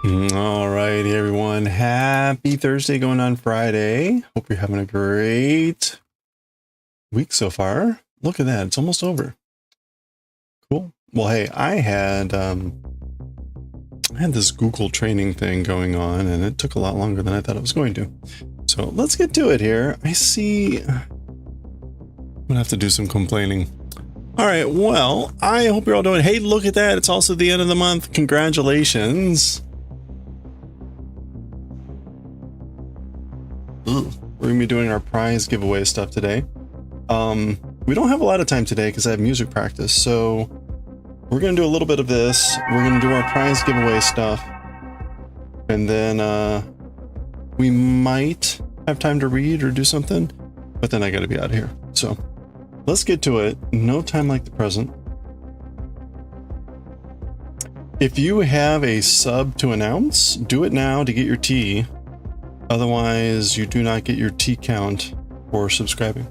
All righty, everyone. Happy Thursday going on Friday. Hope you're having a great week so far. Look at that. It's almost over. Cool. Well, hey, I had this Google training thing going on, and it took a lot longer than I thought it was going to. So let's get to it here. I see I'm gonna have to do some complaining. All right, well, I hope you're all doing. Hey, look at that. It's also the end of the month. Congratulations. We're gonna be doing our prize giveaway stuff today. We don't have a lot of time today because I have music practice, so we're gonna do a little bit of this. We're gonna do our prize giveaway stuff, and then we might have time to read or do something, but then I gotta be out of here. So let's get to it. No time like the present. If you have a sub to announce, do it now to get your T. Otherwise, you do not get your T count for subscribing.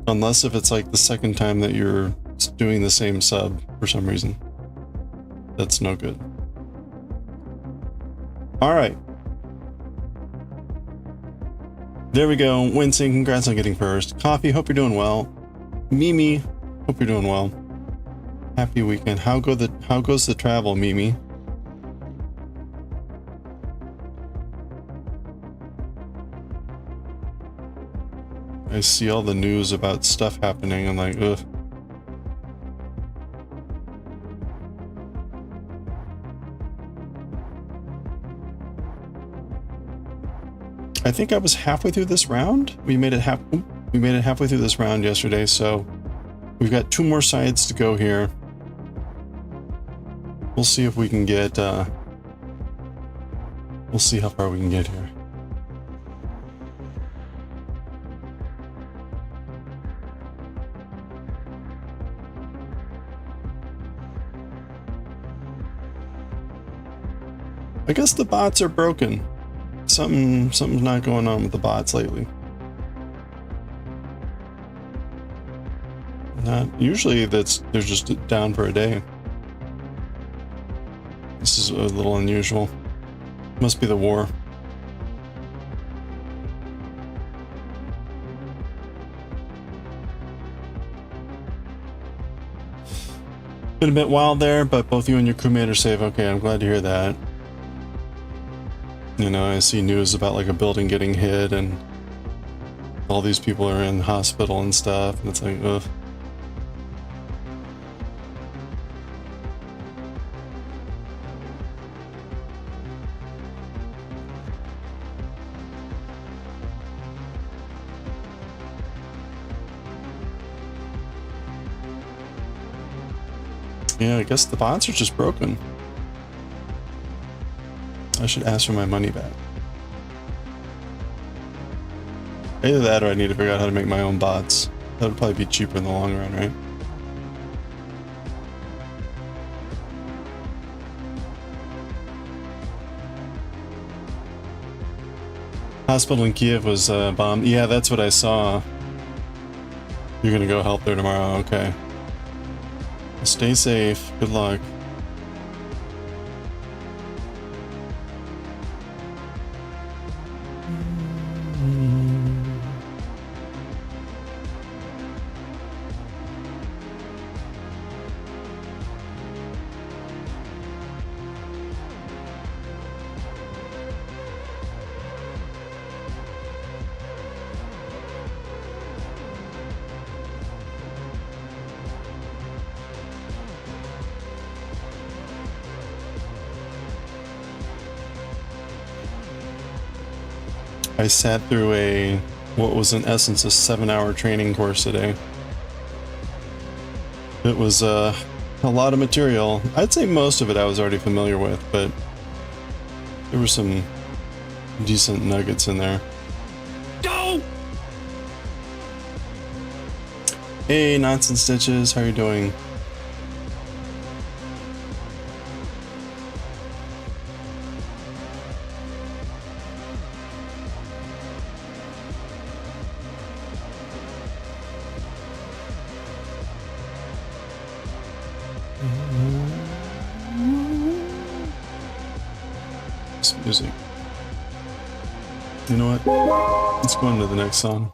Unless if it's like the second time that you're doing the same sub for some reason. That's no good. All right. There we go. Wincing, congrats on getting first. Coffee, hope you're doing well. Mimi, hope you're doing well. Happy weekend. How goes the travel, Mimi? I see all the news about stuff happening and like, ugh. I think I was halfway through this round. We made it halfway through this round yesterday, so we've got 2 more sides to go here. We'll see if we can get we'll see how far we can get here. I guess the bots are broken. Something's not going on with the bots lately. Not usually they're just down for a day. This is a little unusual. Must be the war. Been a bit wild there, but both you and your crewmate are safe. Okay, I'm glad to hear that. You know, I see news about like a building getting hit and all these people are in hospital and stuff, and it's like, ugh. Yeah, I guess the bots are just broken. I should ask for my money back. Either that or I need to figure out how to make my own bots. That would probably be cheaper in the long run, right? Hospital in Kiev was bombed. Yeah, that's what I saw. You're gonna go help there tomorrow, okay. Stay safe. Good luck. I sat through what was in essence a 7-hour training course today. It was a lot of material. I'd say most of it I was already familiar with, but there were some decent nuggets in there. Go! Hey, Knots and Stitches, how are you doing? This music. You know what? Let's go into the next song.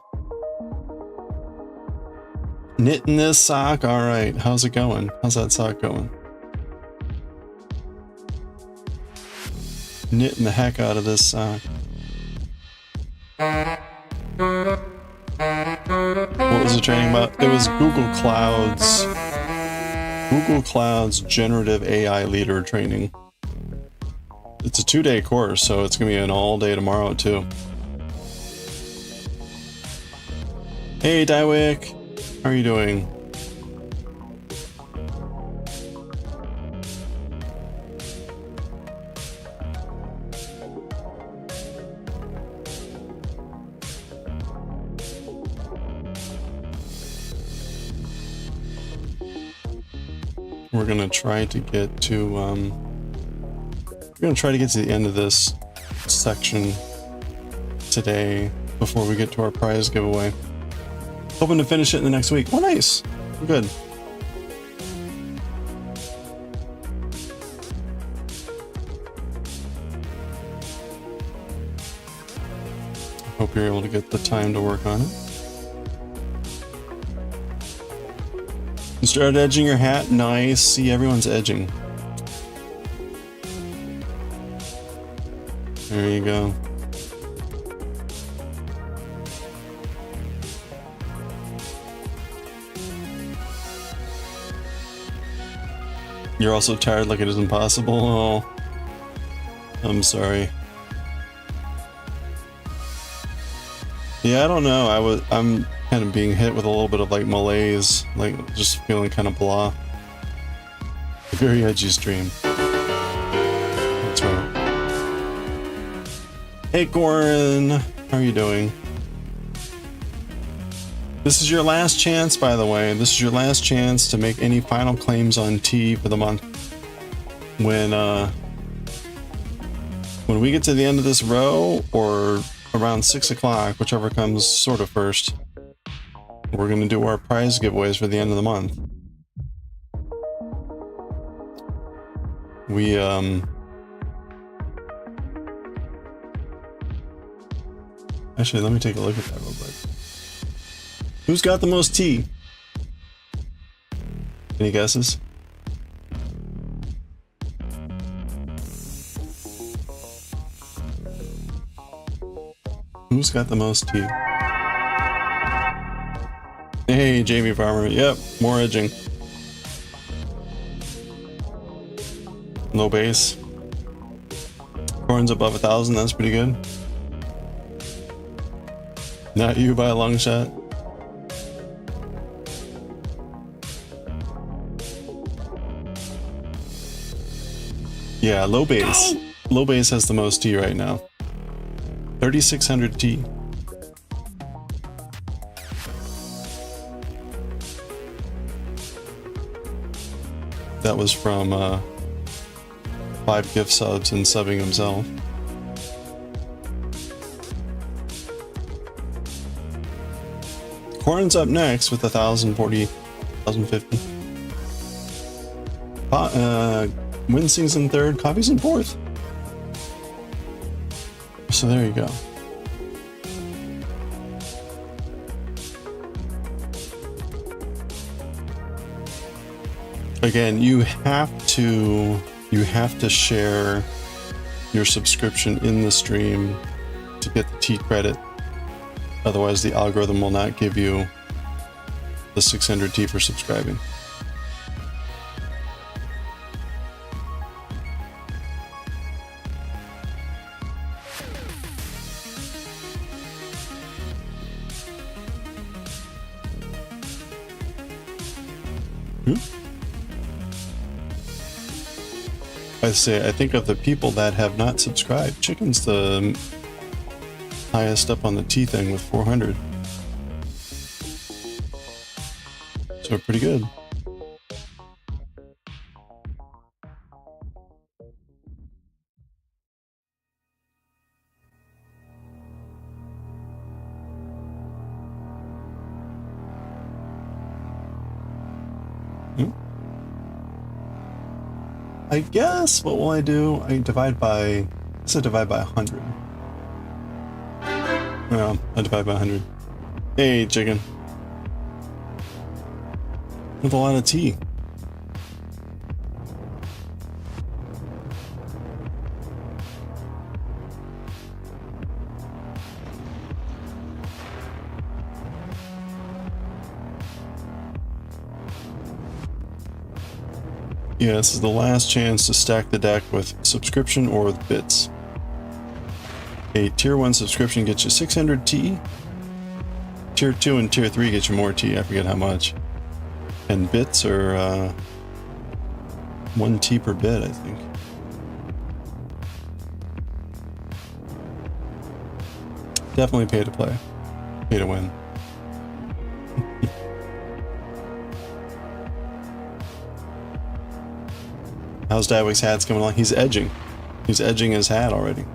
Knitting this sock. All right. How's it going? How's that sock going? Knitting the heck out of this sock. What was the training about? It was Google Cloud's generative AI leader training. It's a 2-day course, so it's gonna be an all day tomorrow too. Hey Daioh, how are you doing? We're gonna try to get to the end of this section today before we get to our prize giveaway. Hoping to finish it in the next week. Oh, nice. We're good. Hope you're able to get the time to work on it. You started edging your hat? Nice. See, everyone's edging. There you go. You're also tired like it is impossible? Oh. I'm sorry. Yeah, I don't know. I'm kind of being hit with a little bit of like malaise, like just feeling kind of blah. A very edgy stream. That's right. Hey Goran, how are you doing? This is your last chance, by the way. This is your last chance to make any final claims on tea for the month. When we get to the end of this row, or around 6 o'clock, whichever comes sort of first, we're going to do our prize giveaways for the end of the month. We, actually, let me take a look at that real quick. Who's got the most tea? Any guesses? Who's got the most tea? Hey, Jamie Farmer. Yep, more edging. Low base. Corn's above 1,000. That's pretty good. Not you by a long shot. Yeah, low base. Low base has the most tea right now. 3,600 tea. That was from 5 gift subs and subbing himself. Corn's up next with 1,040, 1,050. Winsing's in 3rd, Coffee's in 4th. So there you go. Again, you have to share your subscription in the stream to get the tea credit. Otherwise, the algorithm will not give you the 600 tea for subscribing. I think of the people that have not subscribed, Chicken's the highest up on the tea thing with 400. So pretty good. I guess, what will I do? I divide by So divide by 100. Well, I divide by 100. Hey, chicken. With a lot of tea. Yeah, this is the last chance to stack the deck with subscription or with bits. A tier 1 subscription gets you 600 T. Tier 2 and tier 3 get you more T, I forget how much. And bits are 1 T per bit, I think. Definitely pay to play. Pay to win. How's Daioh's hats coming along? He's edging. He's edging his hat already.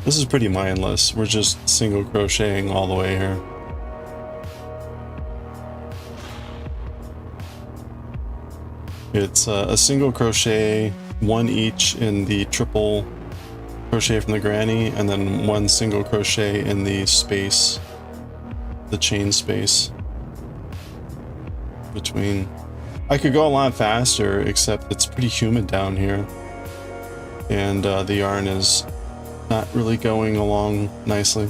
This is pretty mindless. We're just single crocheting all the way here. It's a single crochet, one each in the triple crochet from the granny, and then one single crochet in the space, the chain space between. I could go a lot faster, except it's pretty humid down here, and the yarn is not really going along nicely.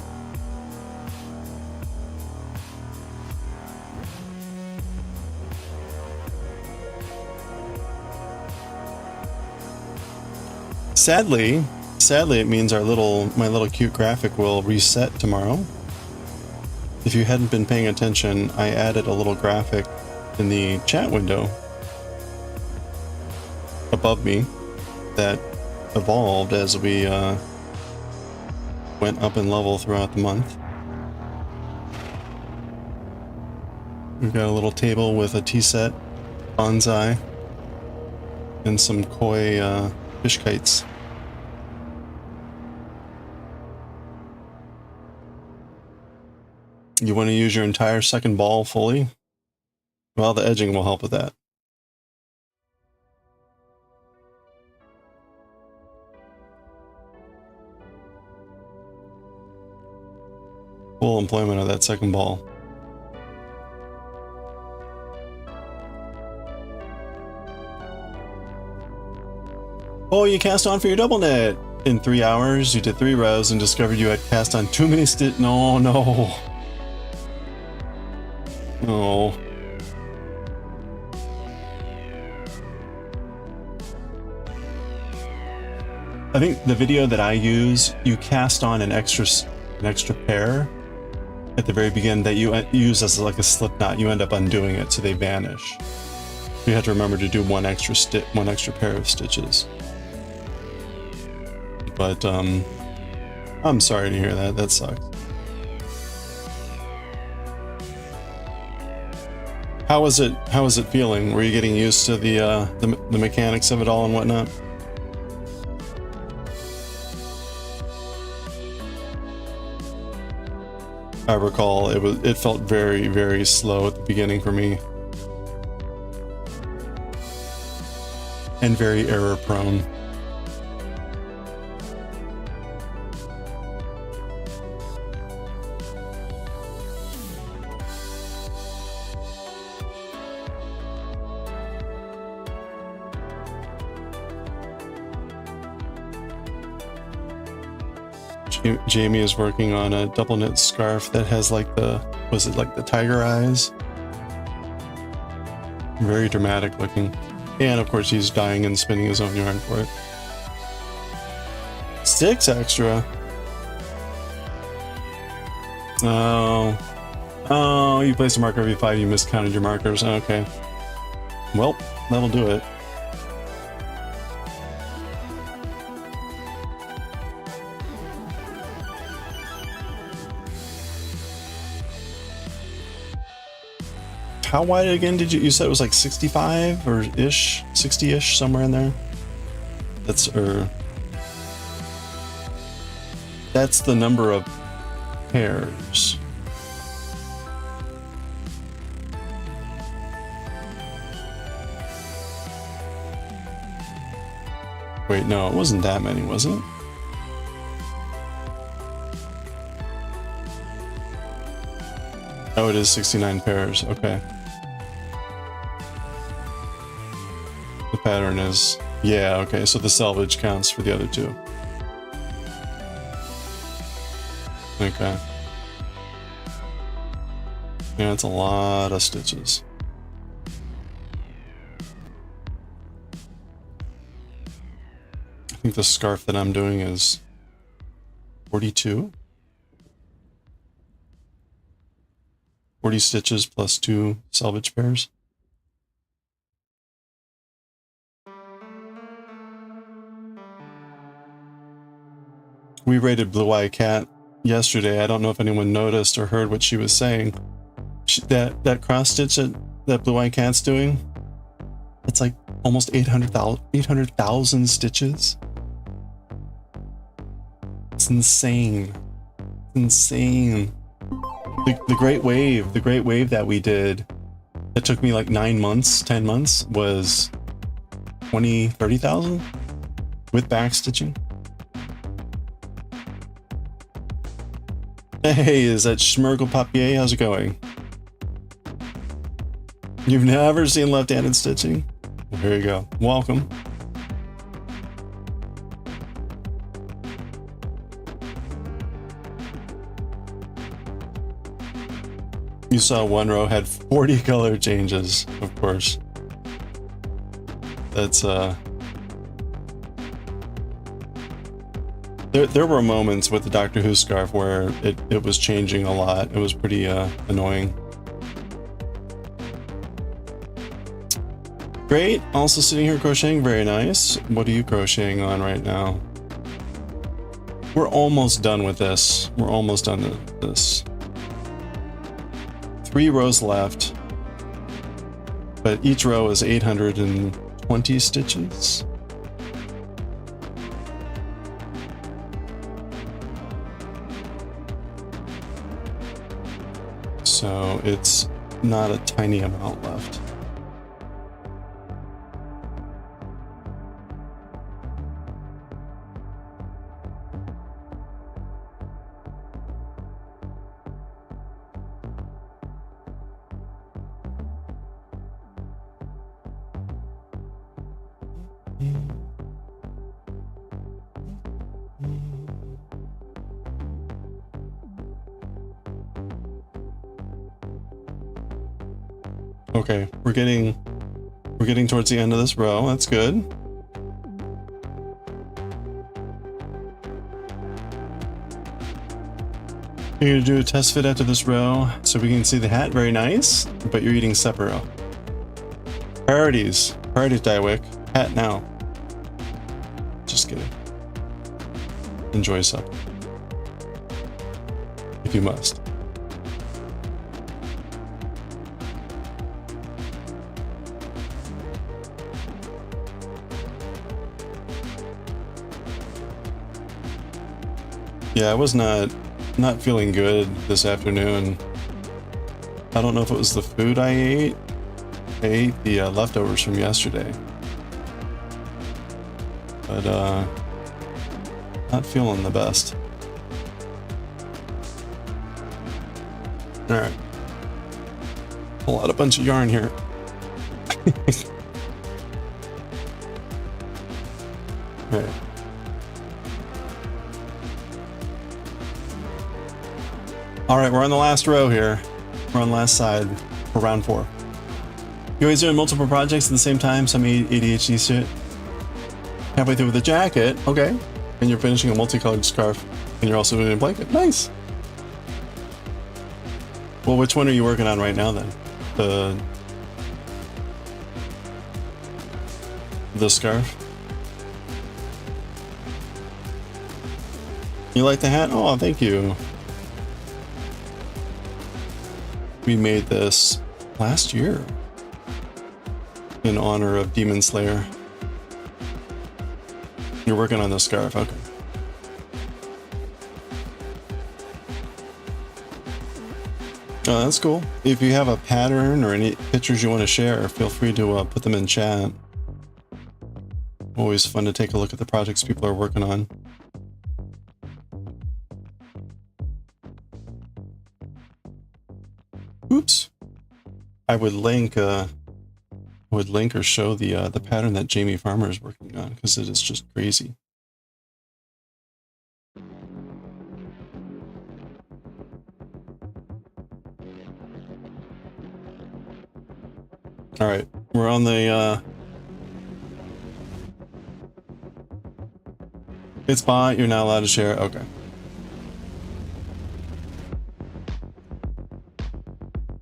Sadly, it means my little cute graphic will reset tomorrow. If you hadn't been paying attention, I added a little graphic in the chat window above me that evolved as we went up in level throughout the month. We've got a little table with a tea set, bonsai, and some koi fish kites. You want to use your entire second ball fully? Well, the edging will help with that. Full employment of that second ball. Oh, you cast on for your double knit! In 3 hours, you did 3 rows and discovered you had cast on too many No. Oh. I think the video that I use, you cast on an extra pair at the very beginning that you use as like a slip knot. You end up undoing it, so they vanish. You have to remember to do one extra pair of stitches. But I'm sorry to hear that. That sucks. How was it feeling? Were you getting used to the mechanics of it all and whatnot? I recall it felt very, very slow at the beginning for me. And very error prone. Jamie is working on a double knit scarf that has like was it like the tiger eyes? Very dramatic looking. And of course he's dyeing and spinning his own yarn for it. 6 extra. Oh, you placed a marker every 5, you miscounted your markers. Okay. Well, that'll do it. How wide again did you said it was like 65 or ish, 60-ish, somewhere in there? That's the number of pairs. Wait, no, it wasn't that many, was it? Oh, it is 69 pairs. Okay. The pattern is... Yeah, okay, so the selvage counts for the other two. Okay. Yeah, it's a lot of stitches. I think the scarf that I'm doing is 42? 40 stitches plus 2 selvage pairs. We rated Blue Eye Cat yesterday. I don't know if anyone noticed or heard what she was saying. That cross stitch that Blue Eye Cat's doing, it's like almost 800,000 stitches. It's insane. It's insane. The Great Wave that we did, that took me like 9 months, 10 months, was 30,000 with back stitching. Hey, is that Schmergle Papier? How's it going? You've never seen left-handed stitching? Well, here you go. Welcome. You saw one row had 40 color changes, of course. That's There were moments with the Doctor Who scarf where it was changing a lot. It was pretty annoying. Great, also sitting here crocheting, very nice. What are you crocheting on right now? We're almost done with this. We're almost done with this. 3 rows left, but each row is 820 stitches. So it's not a tiny amount left. Okay, we're getting towards the end of this row. That's good. You're gonna do a test fit after this row so we can see the hat. Very nice, but you're eating separate row. Priorities, Daioh. Hat now. Just kidding. Enjoy supper, if you must. Yeah, I was not feeling good this afternoon. I don't know if it was the food I ate. I ate the leftovers from yesterday. But not feeling the best. Alright. Pull out a bunch of yarn here. Alright. Alright, we're on the last row here. We're on the last side for round 4. You always doing multiple projects at the same time, some ADHD shit. Halfway through with a jacket, okay. And you're finishing a multicolored scarf, and you're also doing a blanket. Nice! Well, which one are you working on right now then? The scarf? You like the hat? Oh, thank you. We made this last year in honor of Demon Slayer. You're working on the scarf, okay. Oh, that's cool. If you have a pattern or any pictures you want to share, feel free to put them in chat. Always fun to take a look at the projects people are working on. Oops. I would link or show the pattern that Jamie Farmer is working on, because it is just crazy. All right, we're on the it's bot, you're not allowed to share. Okay.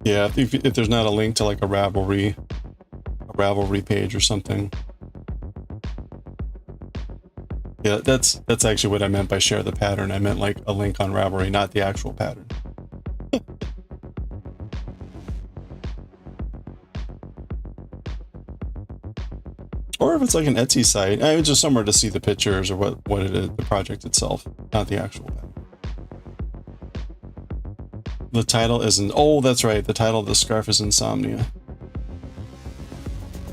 Yeah, if there's not a link to like a Ravelry page or something. Yeah, that's actually what I meant by share the pattern. I meant like a link on Ravelry, not the actual pattern. Or if it's like an Etsy site, I mean, just somewhere to see the pictures or what it is, the project itself, not the actual pattern. The title isn't. Oh, that's right. The title of the scarf is Insomnia.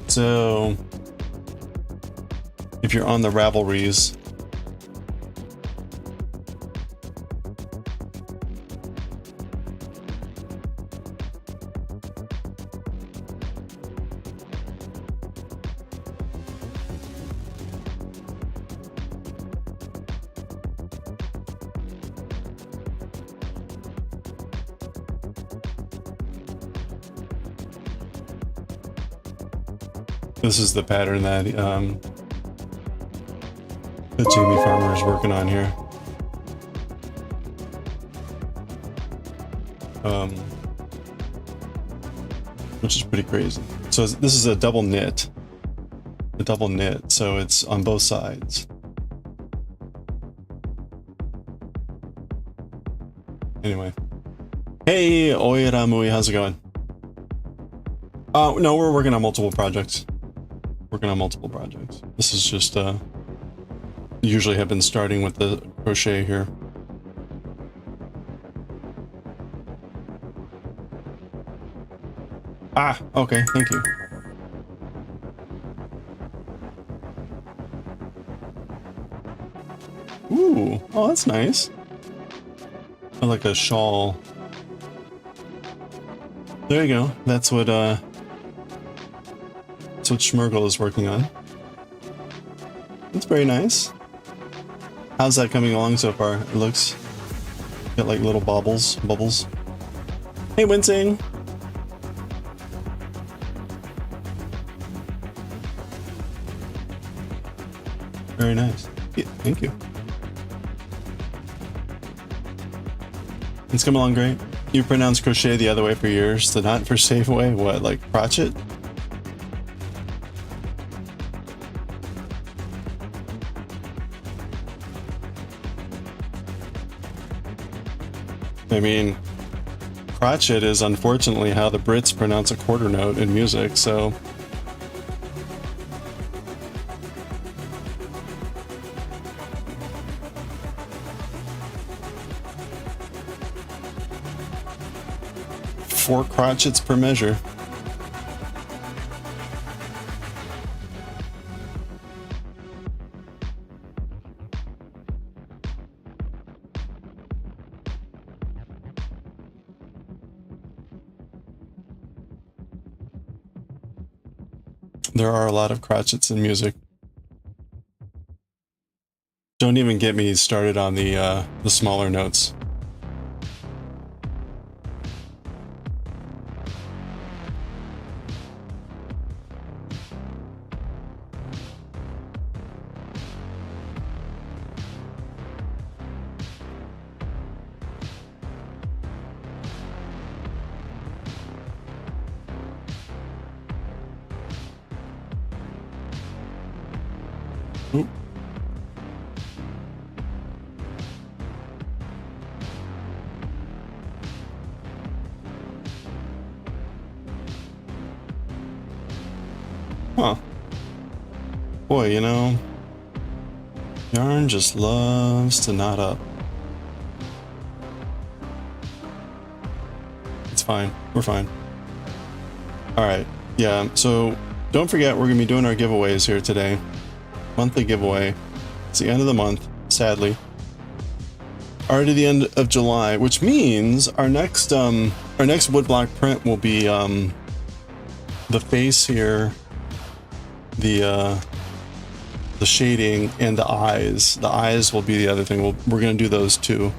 So, if you're on the Ravelries, this is the pattern that Jamie Farmer is working on here. Which is pretty crazy. So this is a double knit. So it's on both sides. Anyway. Hey, Oiramui, how's it going? No, we're working on multiple projects. This is just, usually have been starting with the crochet here. Ah, okay, thank you. Ooh, oh, that's nice. I like a shawl. There you go. That's what Schmergel is working on. That's very nice. How's that coming along so far? It looks got like little bubbles. Hey, Wincing. Very nice. Yeah, thank you. It's coming along great. You pronounce crochet the other way for years, the not for safe way. What, like crochet? I mean, crotchet is unfortunately how the Brits pronounce a quarter note in music, so... Four crotchets per measure. There are a lot of crotchets in music. Don't even get me started on the smaller notes. Ooh. Huh. Boy, you know, yarn just loves to knot up. It's fine. We're fine. All right. Yeah. So don't forget, we're going to be doing our giveaways here today. Monthly giveaway. It's the end of the month, sadly. Already the end of July, which means our next woodblock print will be the face here, the shading, and the eyes. The eyes will be the other thing. We're gonna do those too.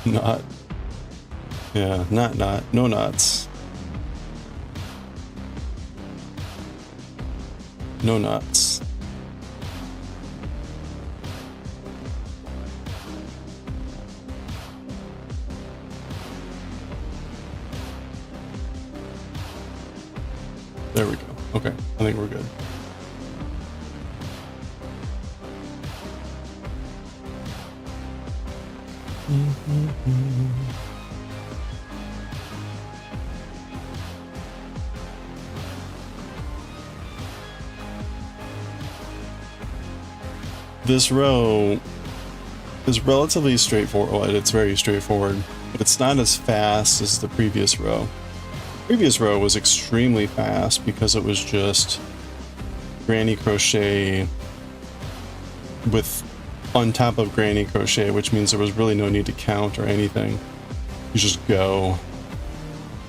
No knots. No knots. There we go. Okay, I think we're good. This row is relatively straightforward. Well, it's very straightforward, but it's not as fast as the previous row. Previous row was extremely fast because it was just granny crochet with on top of granny crochet, which means there was really no need to count or anything. You just go.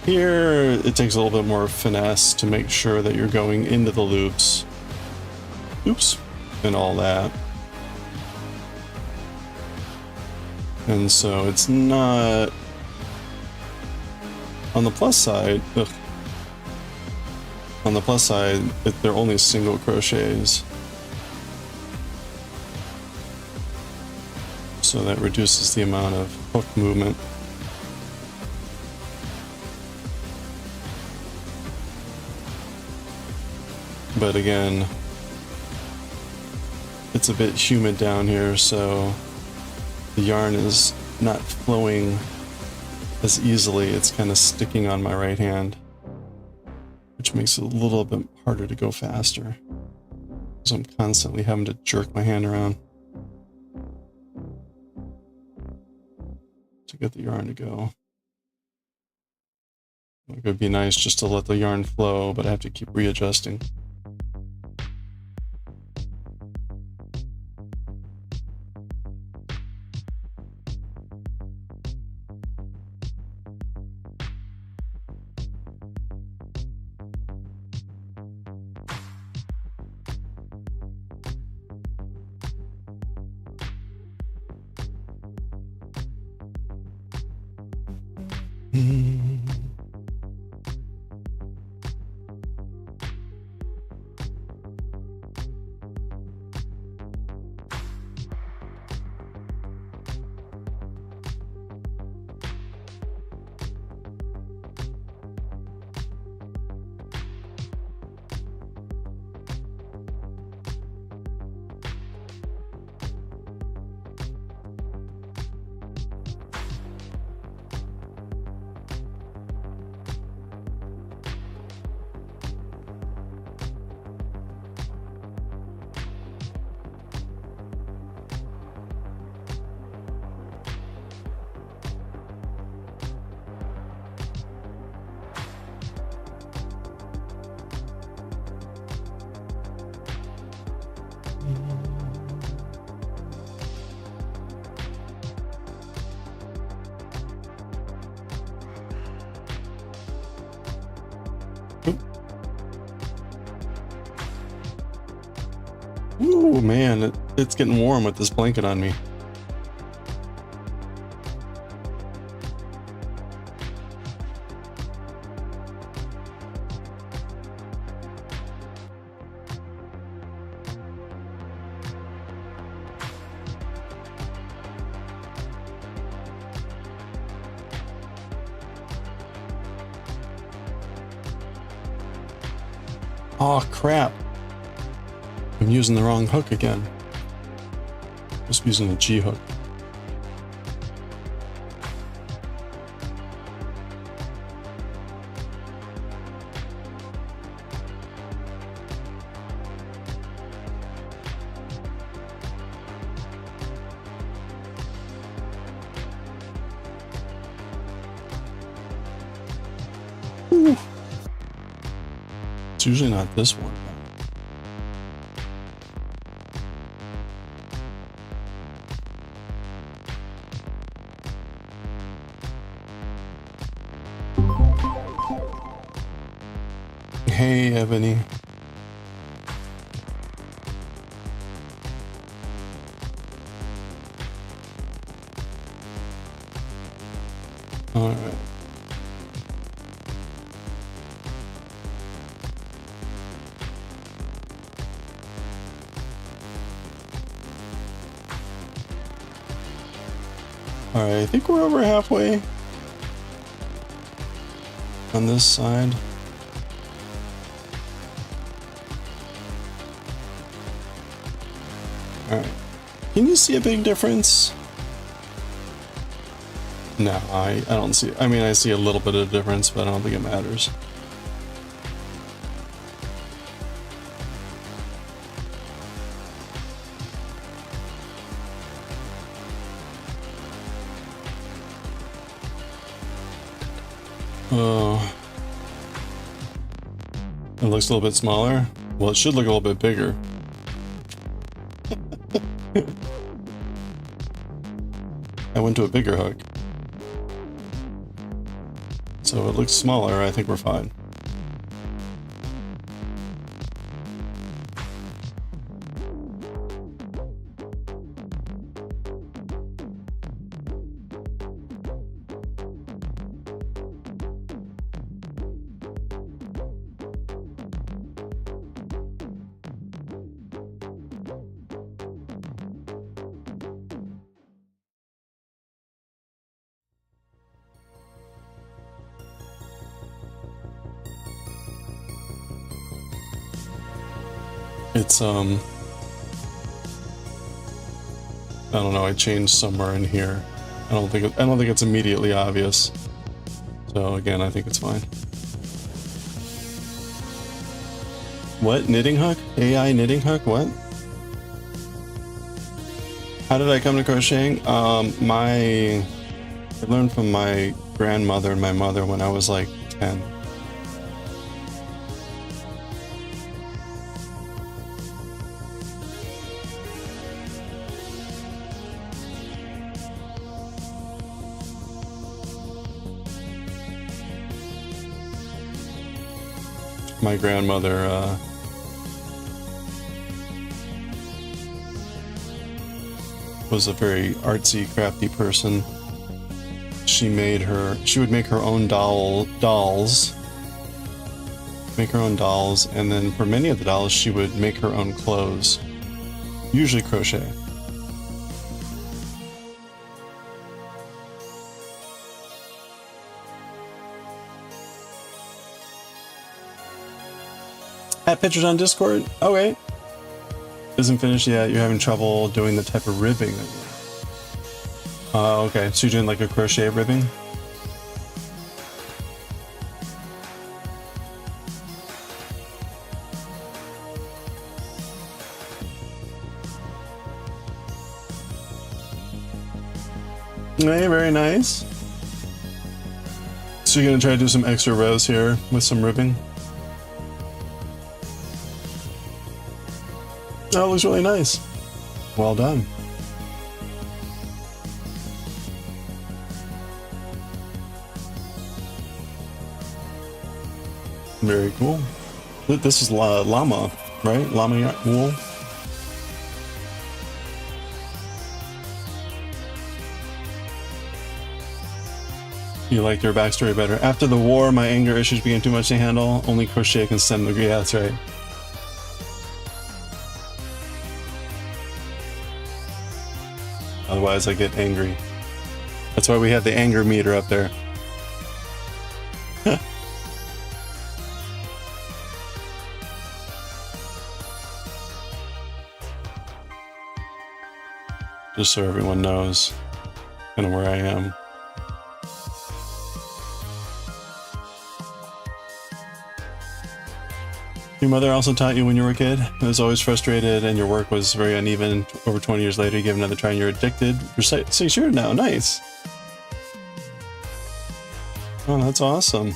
Here it takes a little bit more finesse to make sure that you're going into the loops, oops, and all that. And so it's not, on the plus side, on the plus side, they're only single crochets. So that reduces the amount of hook movement. But again, it's a bit humid down here, so the yarn is not flowing as easily. It's kind of sticking on my right hand, which makes it a little bit harder to go faster. So I'm constantly having to jerk my hand around to get the yarn to go. It would be nice just to let the yarn flow, but I have to keep readjusting. Ooh, man, it's getting warm with this blanket on me. Oh, crap. I'm using the wrong hook again. Just using a G hook. usually not this one. Hey, Ebony. All right. All right, I think we're over halfway on this side. All right. Can you see a big difference? No, I don't see. I mean, I see a little bit of difference, but I don't think it matters. Oh, it looks a little bit smaller. Well, it should look a little bit bigger. I went to a bigger hook. So it looks smaller. I think we're fine. It's I don't know, I changed somewhere in here. I don't think it's immediately obvious. So again, I think it's fine. What? Knitting hook? AI knitting hook? What? How did I come to crocheting? I learned from my grandmother and my mother when I was like 10. My grandmother was a very artsy, crafty person. She would make her own dolls. Make her own dolls, and then for many of the dolls, she would make her own clothes. Usually crochet. At pictures on Discord? Okay. Isn't finished yet. You're having trouble doing the type of ribbing. Okay. So you're doing like a crochet ribbing? Hey, very nice. So you're gonna try to do some extra rows here with some ribbing? That looks really nice. Well done. Very cool. This is llama, right? Llama wool. You liked your backstory better. After the war, my anger issues became too much to handle. Only crochet can stem the... Yeah, that's right. Otherwise I get angry. That's why we have the anger meter up there. Just so everyone knows kind of where I am. Your mother also taught you when you were a kid? It was always frustrated and your work was very uneven. Over 20 years later, you give another try and you're addicted. You're 6 years now. Nice. Oh, that's awesome.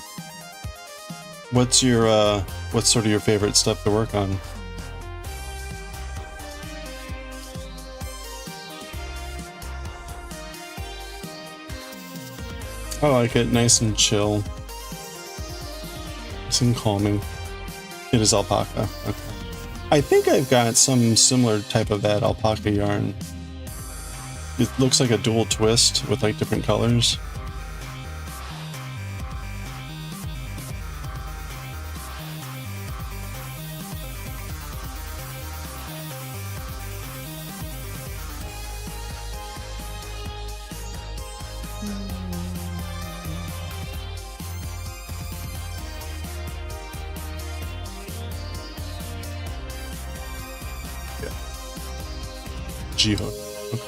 What's your What's sort of your favorite stuff to work on? I like it, nice and chill. Nice and calming. It is alpaca. Okay. I think I've got some similar type of that alpaca yarn. It looks like a dual twist with like different colors. G-hook. Okay.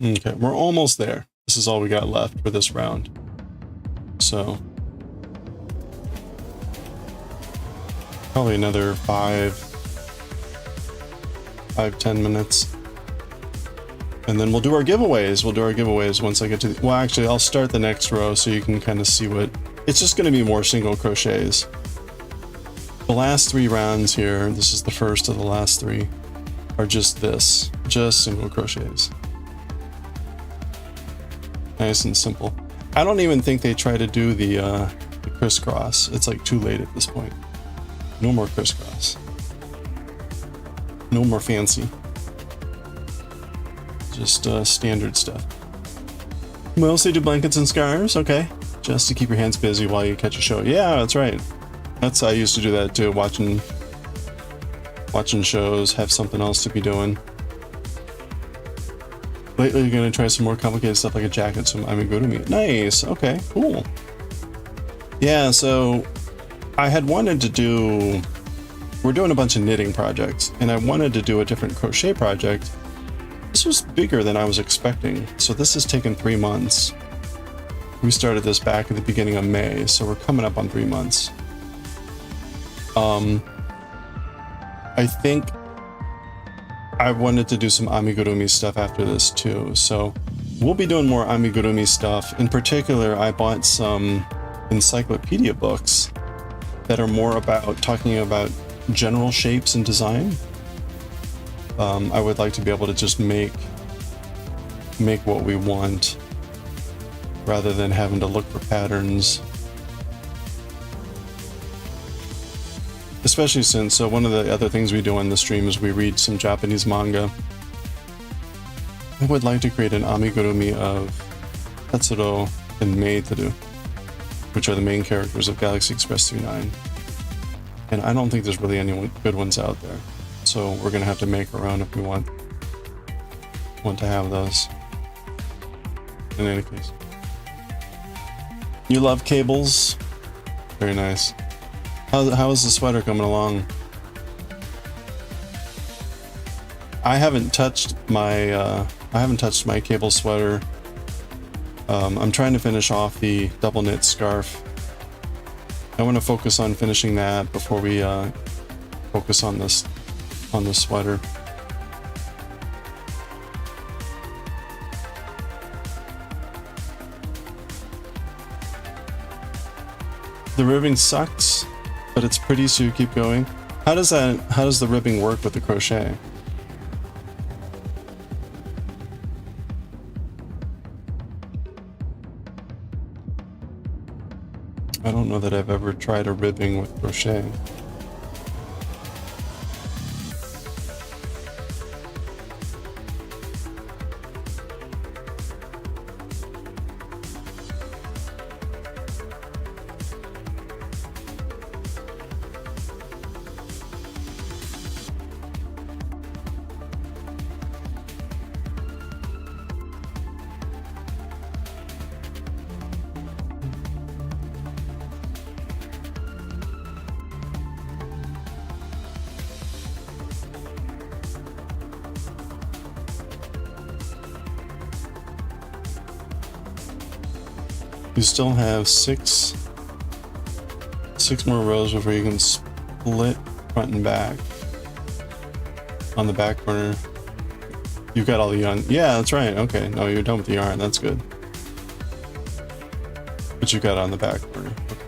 Okay, we're almost there. This is all we got left for this round. So probably another 5-10 minutes, and then we'll do our giveaways. We'll do our giveaways once I get to the, well, actually I'll start the next row so you can kind of see what it's just going to be. More single crochets. The last 3 rounds here, this is the first of the last 3, are just single crochets. Nice and simple. I don't even think they try to do the crisscross. It's like too late at this point. No more crisscross. No more fancy. Just standard stuff. We also do blankets and scarves, okay. Just to keep your hands busy while you catch a show. Yeah, that's right. I used to do that too, watching shows, have something else to be doing. Lately you're gonna try some more complicated stuff like a jacket, some amigurumi. Nice, okay, cool. Yeah, so I had wanted to do, we're doing a bunch of knitting projects, and I wanted to do a different crochet project. This was bigger than I was expecting, so this has taken 3 months. We started this back at the beginning of May, so we're coming up on 3 months. I think I wanted to do some amigurumi stuff after this too, so we'll be doing more amigurumi stuff. In particular, I bought some encyclopedia books that are more about talking about general shapes and design. I would like to be able to just make what we want rather than having to look for patterns. Especially since, so one of the other things we do on the stream is we read some Japanese manga. I would like to create an amigurumi of Tetsuro and Meiteru, which are the main characters of Galaxy Express 39. And I don't think there's really any good ones out there. So we're gonna have to make our own if we want to have those. In any case. You love cables? Very nice. How is the sweater coming along? I haven't touched my cable sweater. I'm trying to finish off the double knit scarf. I want to focus on finishing that before we focus on the sweater. The ribbing sucks, but it's pretty, so you keep going. How does the ribbing work with the crochet? I don't know that I've ever tried a ribbing with crochet. You still have 6 6 more rows before you can split front and back. On the back corner. You've got all the yarn. Yeah, that's right. Okay, no, you're done with the yarn. That's good. But you got it on the back corner. Okay.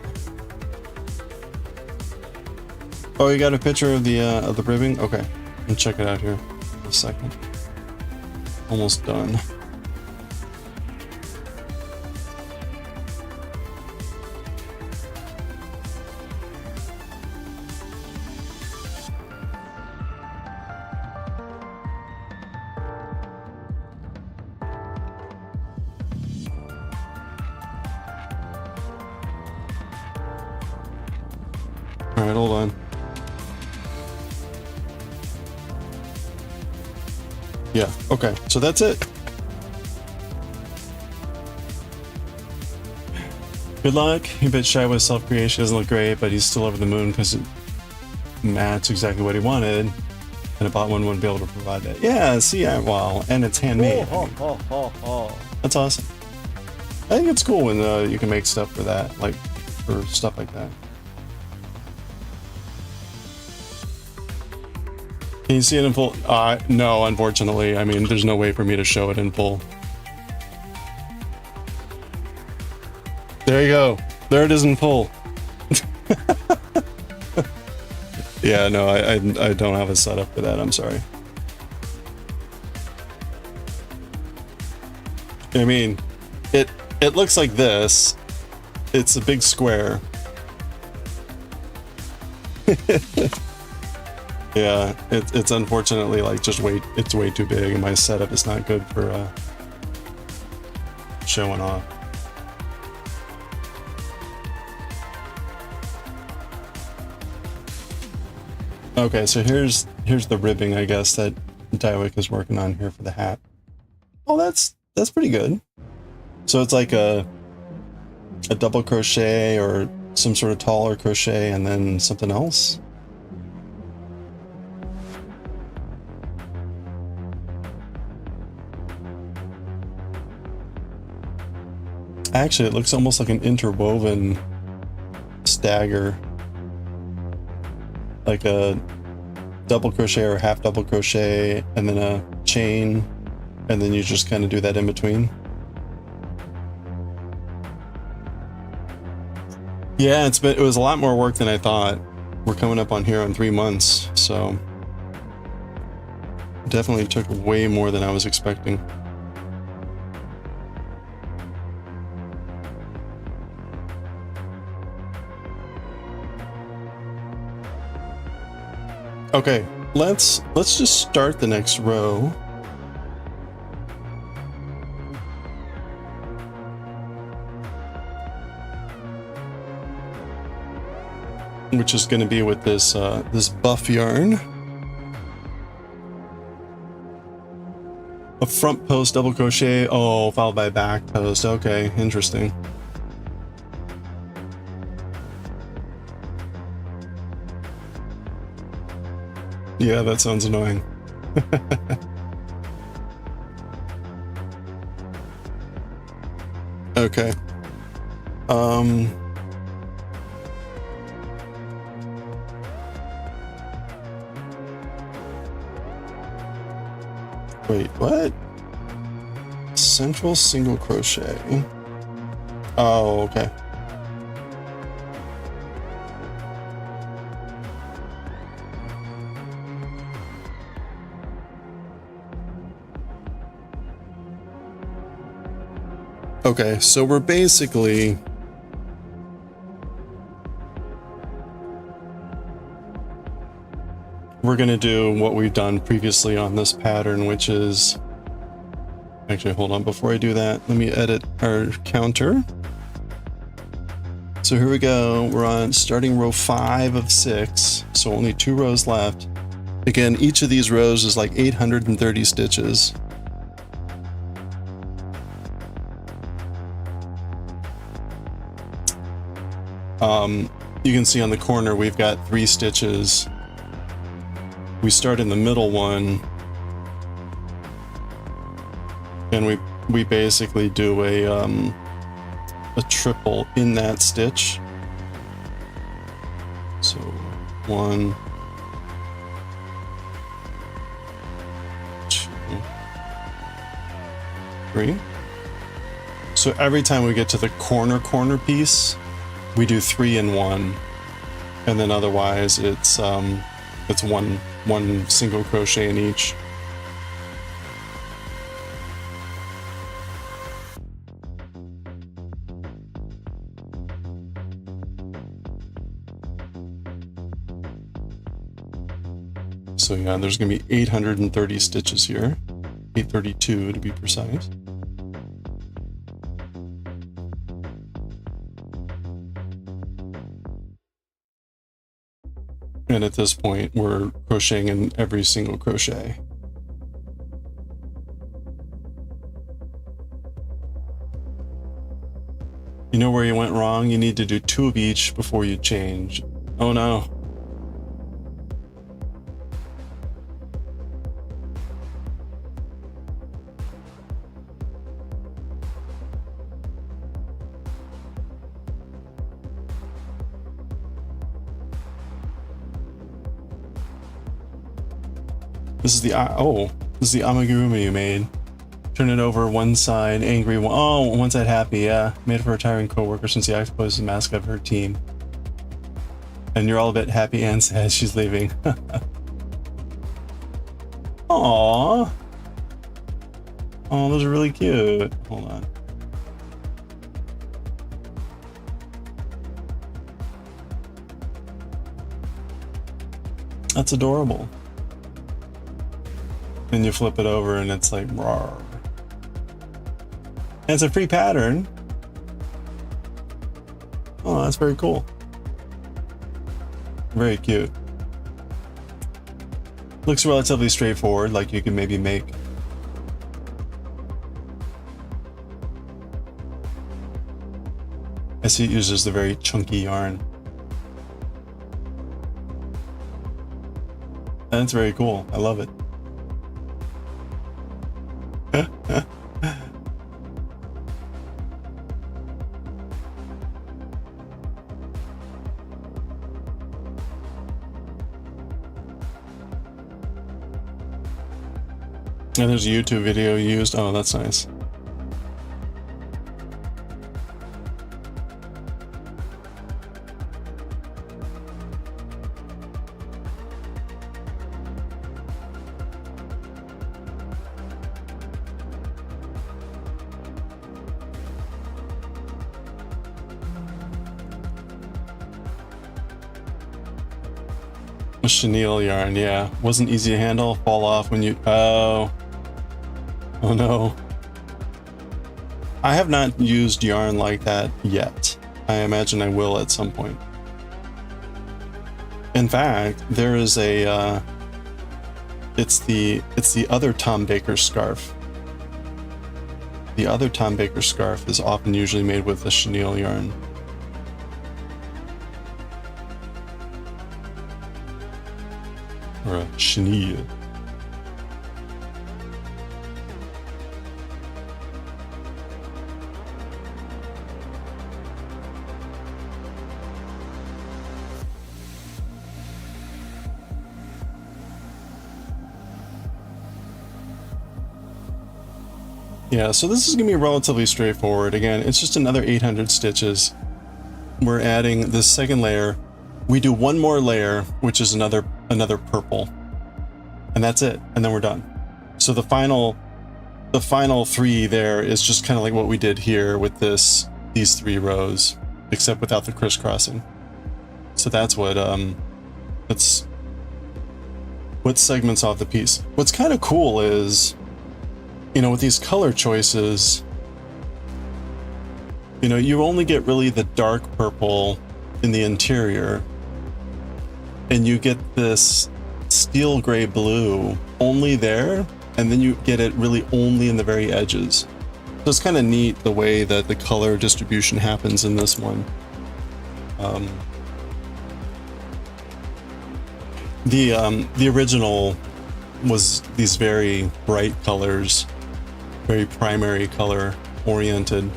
Oh, you got a picture of the ribbing? Okay, let me check it out here in a second. Almost done. All right, hold on. Yeah, okay, so that's it. Good luck. He a bit shy with self-creation, doesn't look great, but he's still over the moon because it matched exactly what he wanted. And a bot one wouldn't be able to provide that. Yeah, see, well, and it's handmade. That's awesome. I think it's cool when you can make stuff for that, like, for stuff like that. Can you see it in full? No, unfortunately. I mean, there's no way for me to show it in full. There you go. There it is in full. Yeah, no, I don't have a setup for that. I'm sorry. I mean, it looks like this. It's a big square. Yeah, it's unfortunately like just it's way too big, and my setup is not good for showing off. Okay, so here's the ribbing, I guess, that Daioh is working on here for the hat. Oh, that's pretty good. So it's like a double crochet or some sort of taller crochet and then something else. Actually, it looks almost like an interwoven stagger. Like a double crochet or half double crochet and then a chain, and then you just kind of do that in between. Yeah, it was a lot more work than I thought. We're coming up on here on 3 months, so definitely took way more than I was expecting. Okay, let's just start the next row. Which is going to be with this this buff yarn. A front post double crochet, oh, followed by a back post. Okay, interesting. Yeah, that sounds annoying. Okay. Wait, what? Central single crochet. Oh, okay. Okay, so we're basically going to do what we've done previously on this pattern, which is actually, hold on, before I do that, let me edit our counter. So here we go. We're on starting row 5 of 6, so only 2 rows left. Again, each of these rows is like 830 stitches. You can see on the corner we've got 3 stitches. We start in the middle one, and we basically do a triple in that stitch. 1, 2, 3. So every time we get to the corner piece, we do 3 in 1, and then otherwise it's one single crochet in each. So yeah, there's going to be 830 stitches here, 832 to be precise. And at this point, we're crocheting in every single crochet. You know where you went wrong? You need to do 2 of each before you change. Oh no. This is the amigurumi you made. Turn it over one side, angry one. Oh, one side happy, yeah. Made it for a retiring coworker since the octopus is the mascot of her team. And you're all a bit happy and sad she's leaving. Aww. Oh, those are really cute. Hold on. That's adorable. And you flip it over and it's like, rawr. And it's a free pattern. Oh, that's very cool. Very cute. Looks relatively straightforward, like you can maybe make. I see it uses the very chunky yarn. And it's very cool. I love it. And there's a YouTube video used. Oh, that's nice. A chenille yarn, yeah. Wasn't easy to handle. Fall off when you... Oh. Oh no. I have not used yarn like that yet. I imagine I will at some point. In fact, there is a it's the other Tom Baker scarf. The other Tom Baker scarf is often usually made with a chenille yarn. Or a chenille. Yeah, so this is going to be relatively straightforward. Again, it's just another 800 stitches. We're adding this second layer. We do one more layer, which is another purple. And that's it. And then we're done. So the final 3 there is just kind of like what we did here with these 3 rows, except without the crisscrossing. So that's what segments off the piece. What's kind of cool is, you know, with these color choices, you know, you only get really the dark purple in the interior, and you get this steel gray blue only there, and then you get it really only in the very edges. So it's kind of neat the way that the color distribution happens in this one. The original was these very bright colors, very primary color oriented.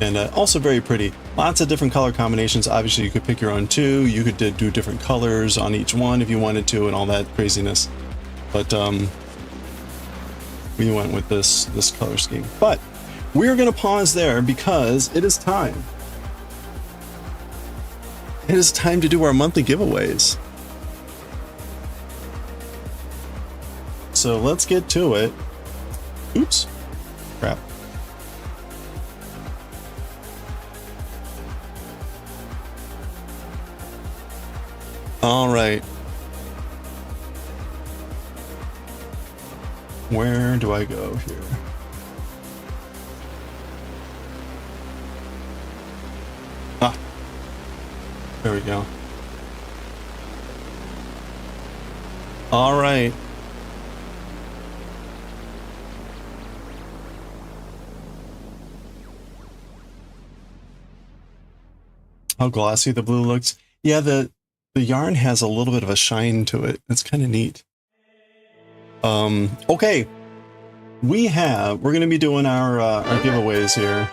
And also very pretty. Lots of different color combinations. Obviously, you could pick your own too. You could do different colors on each one if you wanted to, and all that craziness. But we went with this color scheme. But we're going to pause there because it is time. It is time to do our monthly giveaways. So let's get to it. Oops. Crap. All right. Where do I go here? Ah. There we go. All right. How glossy the blue looks. Yeah, the yarn has a little bit of a shine to it. It's kind of neat. Okay. We're going to be doing our giveaways here.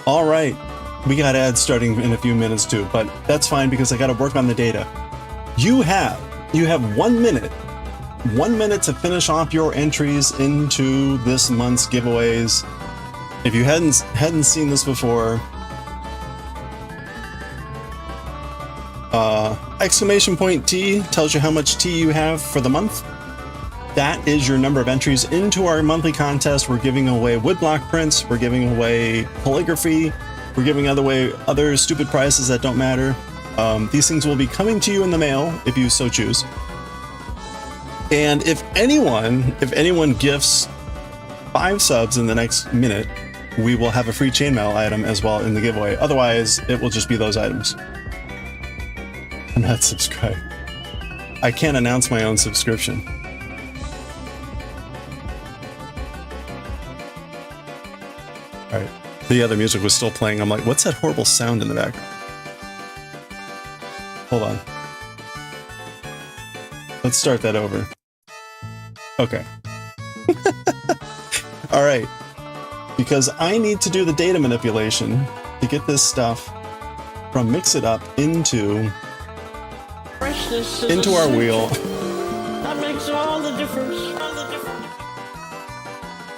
All right, we got ads starting in a few minutes too, but that's fine because I got to work on the data. You have 1 minute, 1 minute to finish off your entries into this month's giveaways. If you hadn't seen this before, exclamation point T tells you how much T you have for the month. That is your number of entries into our monthly contest. We're giving away woodblock prints. We're giving away calligraphy. We're giving away other stupid prizes that don't matter. These things will be coming to you in the mail if you so choose. And if anyone gifts 5 subs in the next minute, we will have a free chainmail item as well in the giveaway. Otherwise, it will just be those items. I'm not subscribed. I can't announce my own subscription. All right, the other music was still playing. I'm like, what's that horrible sound in the background? Hold on. Let's start that over. Okay. All right. Because I need to do the data manipulation to get this stuff from mix it up into our wheel. That makes all the difference.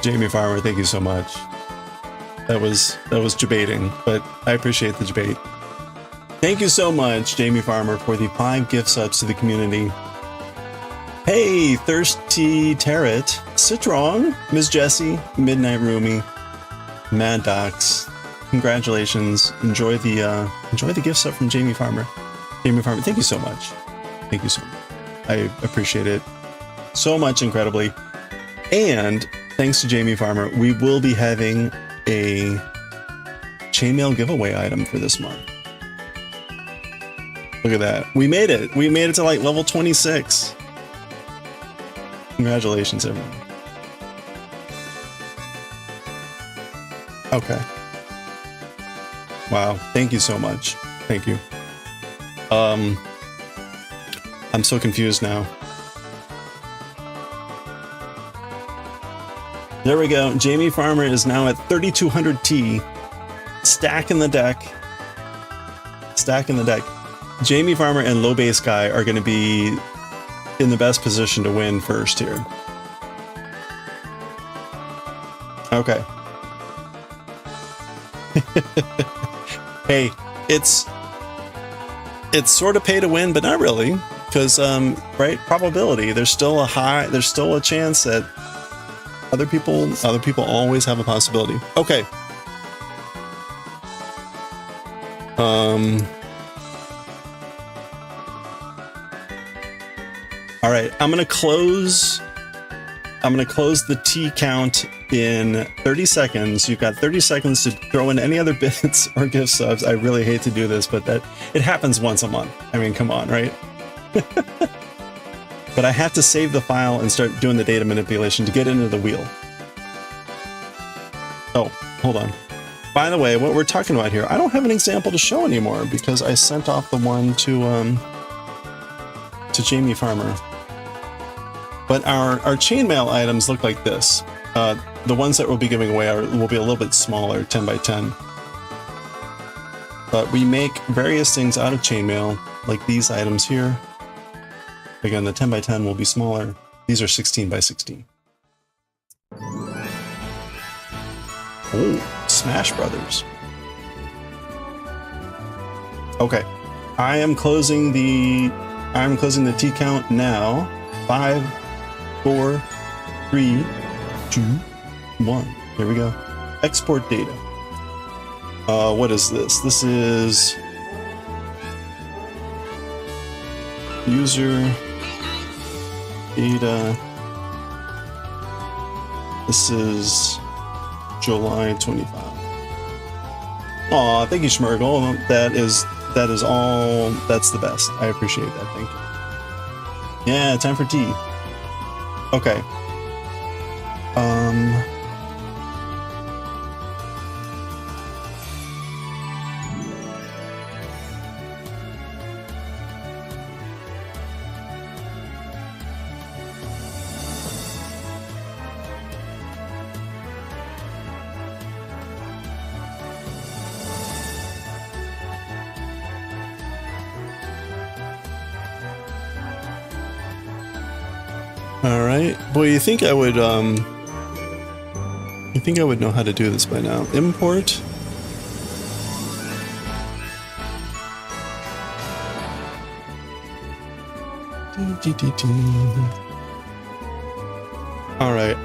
Jamie Farmer, thank you so much. That was debating, but I appreciate the debate. Thank you so much, Jamie Farmer, for the 5 gift subs to the community. Hey, Thirsty Tarot, Citrong, Ms. Jessie, Midnight Roomy, Mad Docs. Congratulations. Enjoy the gift sub from Jamie Farmer. Jamie Farmer, thank you so much. Thank you so much. I appreciate it so much, incredibly. And thanks to Jamie Farmer, we will be having a chainmail giveaway item for this month. Look at that. We made it. We made it to like level 26. Congratulations, everyone. Okay. Wow. Thank you so much. Thank you. I'm so confused now. There we go. Jamie Farmer is now at 3200 T. Stack in the deck. Stack in the deck. Jamie Farmer and Low Base Guy are going to be in the best position to win first here. Okay. Hey, it's sort of pay to win, but not really, because right, probability. There's still a chance that other people always have a possibility. Okay. All right, I'm gonna close the T count in 30 seconds. You've got 30 seconds to throw in any other bits or gift subs. I really hate to do this, but it happens once a month. I mean, come on, right? But I have to save the file and start doing the data manipulation to get into the wheel. Oh, hold on. By the way, what we're talking about here, I don't have an example to show anymore because I sent off the one to Jamie Farmer. But our chainmail items look like this. The ones that we'll be giving away will be a little bit smaller, 10 by 10. But we make various things out of chainmail, like these items here. Again, the 10 by 10 will be smaller. These are 16 by 16. Oh, Smash Brothers. Okay, I am closing the T count now. 5, 4, 3, 2, 1. Here we go. Export data. What is this? This is user data. This is July 25. Aw, thank you, Schmergle. That is all. That's the best. I appreciate that. Thank you. Yeah, time for tea. Okay. Alright. Boy, you think I would know how to do this by now. Import. Alright,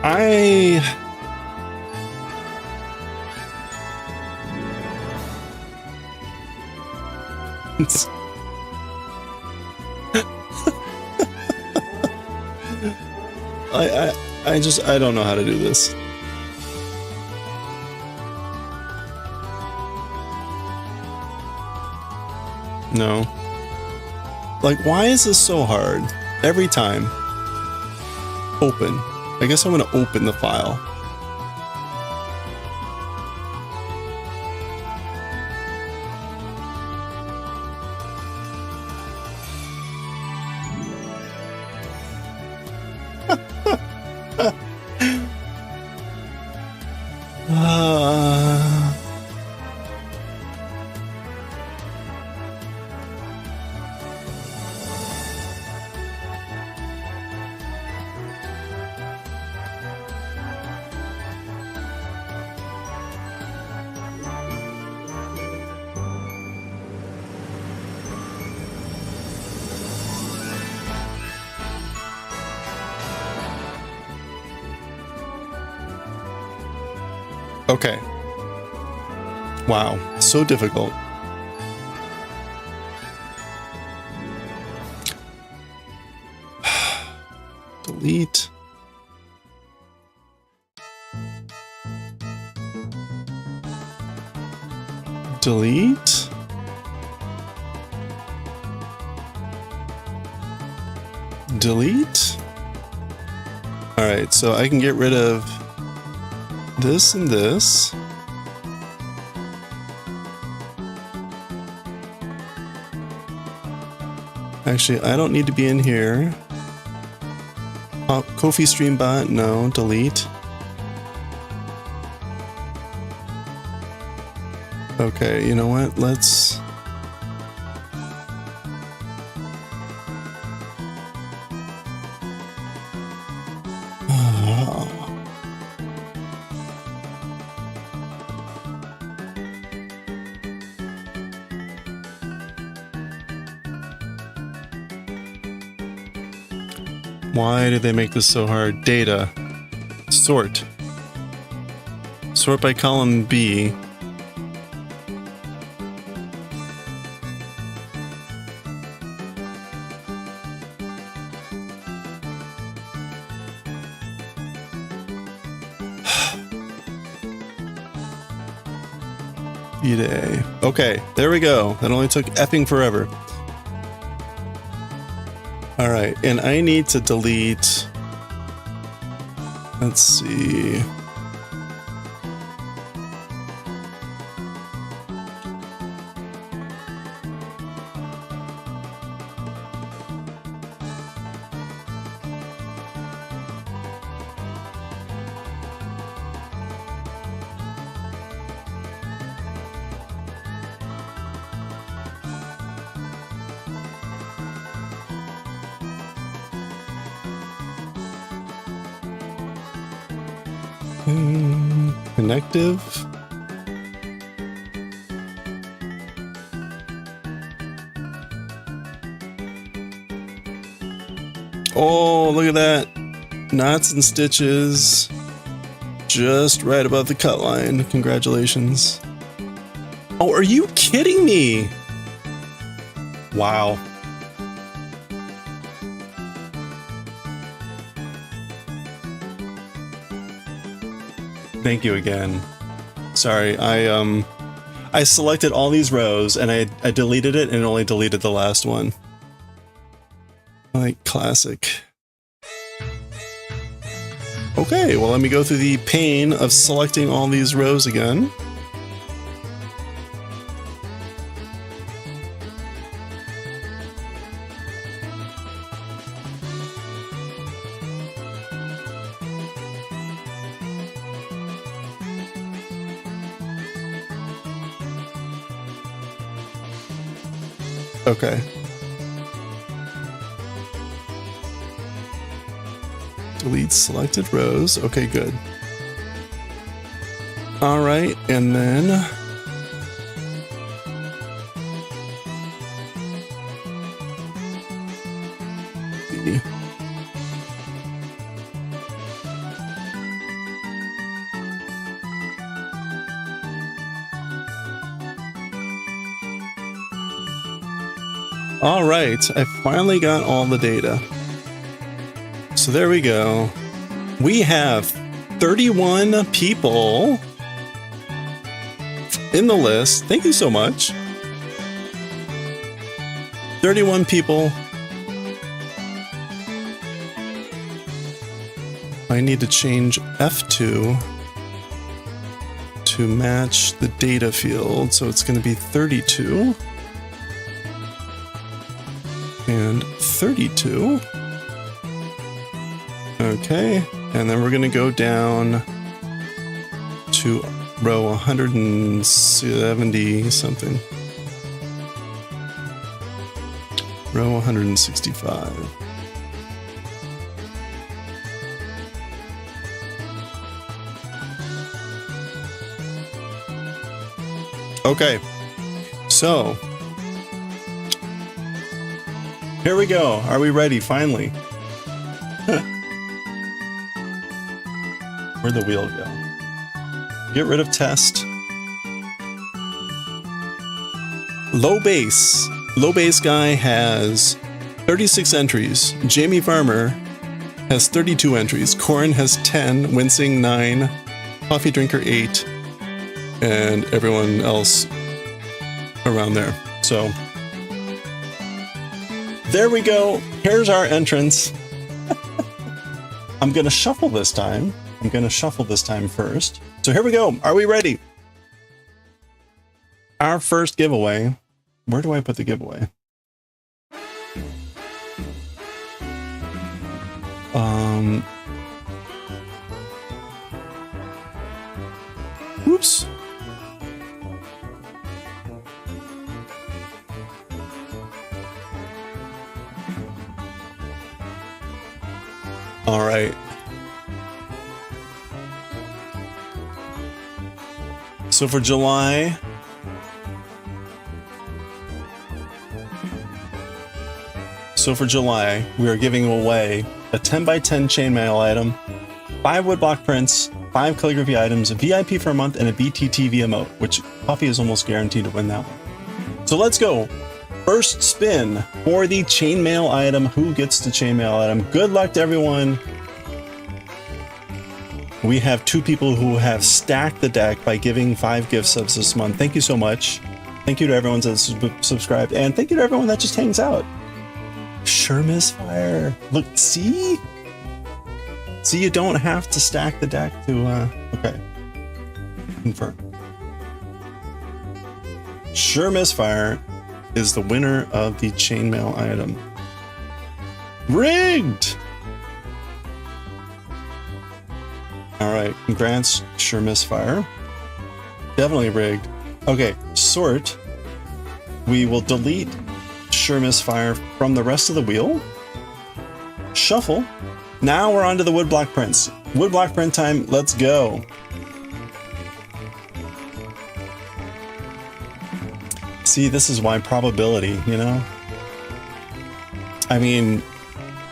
I don't know how to do this. No. Like, why is this so hard? Every time. Open. I guess I'm gonna open the file. Okay. Wow, so difficult. Delete. Delete. Delete. All right, so I can get rid of this and this. Actually, I don't need to be in here. Ko-fi stream bot, no, delete. Okay, you know what? Let's... Why did they make this so hard? Data. Sort. Sort by column B. E-Day. Okay, there we go. That only took effing forever. Alright, and I need to delete... Let's see... Connective. Oh, look at that. Knots and stitches. Just right above the cut line. Congratulations. Oh, are you kidding me? Wow. Thank you again. Sorry, I selected all these rows and I deleted it and only deleted the last one. Like classic. Okay, well let me go through the pain of selecting all these rows again. Okay. Delete selected rows. Okay, good. All right, and then all right, I finally got all the data. So there we go. We have 31 people in the list. Thank you so much. 31 people. I need to change F2 to match the data field. So it's going to be 32 and 32. Okay, and then we're going to go down to row 170 something. Row 165. Okay, so here we go. Are we ready finally? Where'd the wheel go? Get rid of test. Low base. Low base guy has 36 entries. Jamie Farmer has 32 entries. Corin has 10. Wincing 9. Coffee Drinker 8. And everyone else around there. So there we go. Here's our entrance. I'm going to shuffle this time. I'm going to shuffle this time first. So here we go. Are we ready? Our first giveaway. Where do I put the giveaway? Whoops. All right. So for July, we are giving away a 10x10 chainmail item, 5 woodblock prints, 5 calligraphy items, a VIP for a month, and a BTTV emote, which Coffee is almost guaranteed to win that one. So let's go. First spin for the chainmail item. Who gets the chainmail item? Good luck to everyone. We have 2 people who have stacked the deck by giving 5 gift subs this month. Thank you so much. Thank you to everyone that's subscribed, and thank you to everyone that just hangs out. Sure misfire. Look, see? See, you don't have to stack the deck to, okay. Confirm. Sure misfire is the winner of the chainmail item. Rigged! All right, congrats, sure misfire. Definitely rigged. Okay, sort. We will delete sure misfire from the rest of the wheel. Shuffle. Now we're on to the woodblock prints. Woodblock print time, let's go. See, this is why probability, you know? I mean,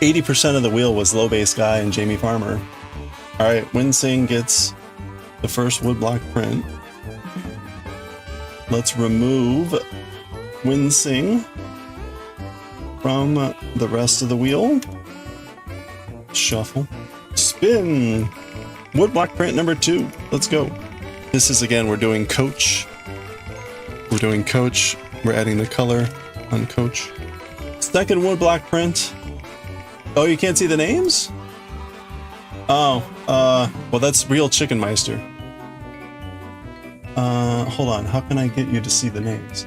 80% of the wheel was Low Base Guy and Jamie Farmer. Alright, Winsing gets the first woodblock print. Let's remove Winsing from the rest of the wheel. Shuffle. Spin! Woodblock print number 2. Let's go. This is, again, we're doing Coach. We're doing Coach. We're adding the color on Coach. Second woodblock print. Oh, you can't see the names? Oh, well, that's Real Chicken Meister. Hold on. How can I get you to see the names?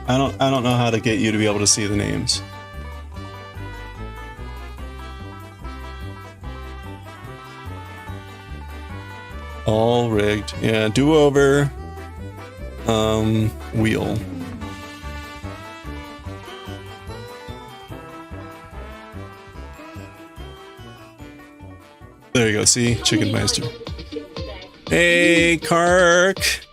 I don't know how to get you to be able to see the names. All rigged. Yeah, do-over. Wheel. There you go, see? Chicken Meister. Hey, Kark!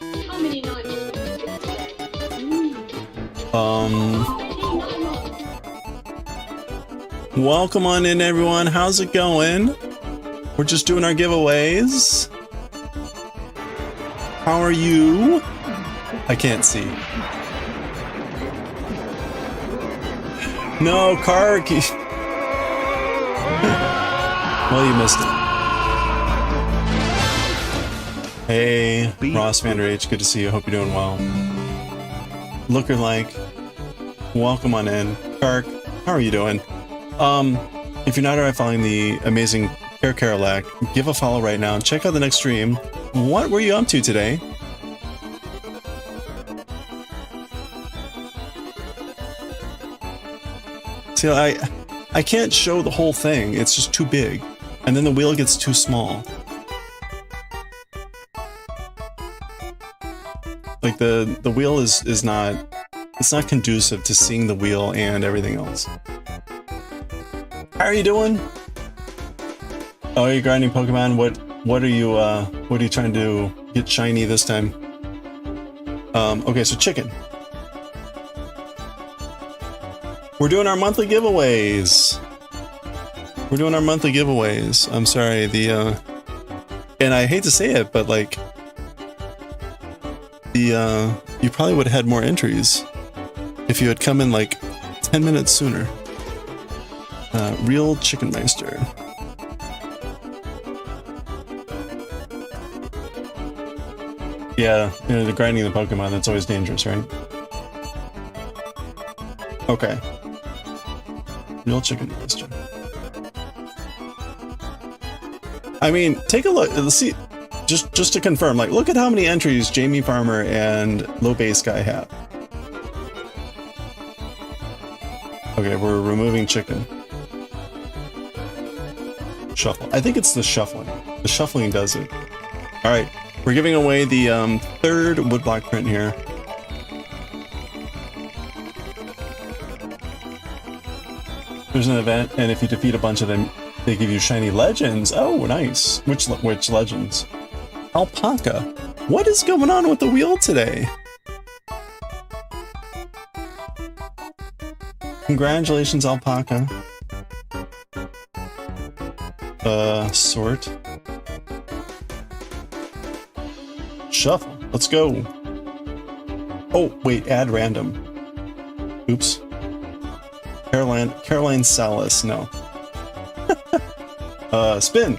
Welcome on in, everyone. How's it going? We're just doing our giveaways. How are you? I can't see. No, Kark. Well, you missed it. Hey, Ross Vander H. Good to see you. Hope you're doing well. Looker like. Welcome on in. Kark, how are you doing? If you're not already following the amazing Carolac, give a follow right now and check out the next stream. What were you up to today? See, I can't show the whole thing. It's just too big. And then the wheel gets too small. Like the wheel is not, it's not conducive to seeing the wheel and everything else. How are you doing? Oh, you're grinding Pokemon? What are you trying to get shiny this time? Okay, so chicken. We're doing our monthly giveaways. We're doing our monthly giveaways. I'm sorry, and I hate to say it, but like, you probably would have had more entries if you had come in like 10 minutes sooner. Real Chicken Meister. Yeah, you know, the grinding the Pokemon, that's always dangerous, right? Okay. Real Chicken Meister. I mean, take a look. Let's see. Just to confirm, like, look at how many entries Jamie Farmer and Low Base Guy have. Okay, we're removing chicken. Shuffle. I think it's the shuffling. The shuffling does it. All right, we're giving away the third woodblock print here. There's an event, and if you defeat a bunch of them, they give you shiny legends. Oh, nice. Which legends? Alpaca. What is going on with the wheel today? Congratulations, Alpaca. Sort. Shuffle. Let's go. Oh, wait, add random. Oops. Caroline Salas, no. Spin.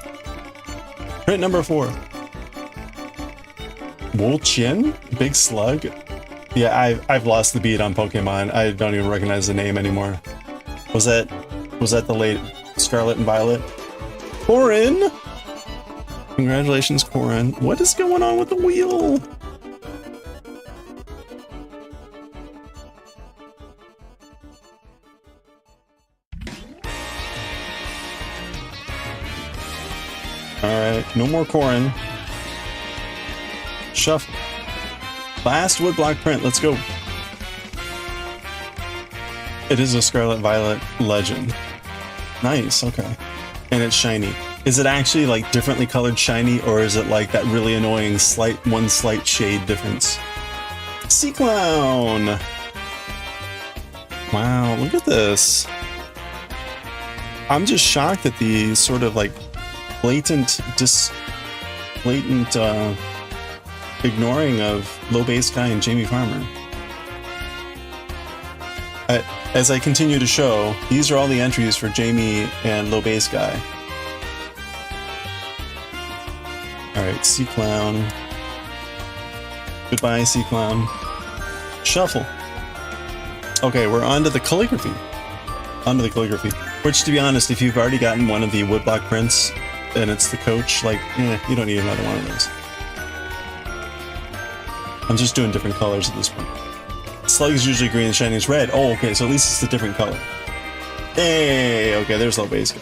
Print number 4. Wolchin? Big Slug? Yeah, I've lost the beat on Pokemon. I don't even recognize the name anymore. Was that the late Scarlet and Violet? Corin! Congratulations, Corin. What is going on with the wheel? Alright, no more Corin. Shuffle. Last woodblock print. Let's go. It is a Scarlet Violet Legend. Nice, okay. And it's shiny. Is it actually like differently colored shiny, or is it like that really annoying one slight shade difference? Sea Clown! Wow, look at this. I'm just shocked at the sort of like blatant ignoring of Low Base Guy and Jamie Farmer. As I continue to show, these are all the entries for Jamie and Low Base Guy. Alright, Sea Clown. Goodbye, Sea Clown. Shuffle. Okay, we're on to the calligraphy. Onto the calligraphy. Which, to be honest, if you've already gotten one of the woodblock prints, and it's the coach, like, you don't need another one of those. I'm just doing different colors at this point. Slug is usually green and shiny is red. Oh, okay, so at least it's a different color. Hey, okay, there's Low Base Guy.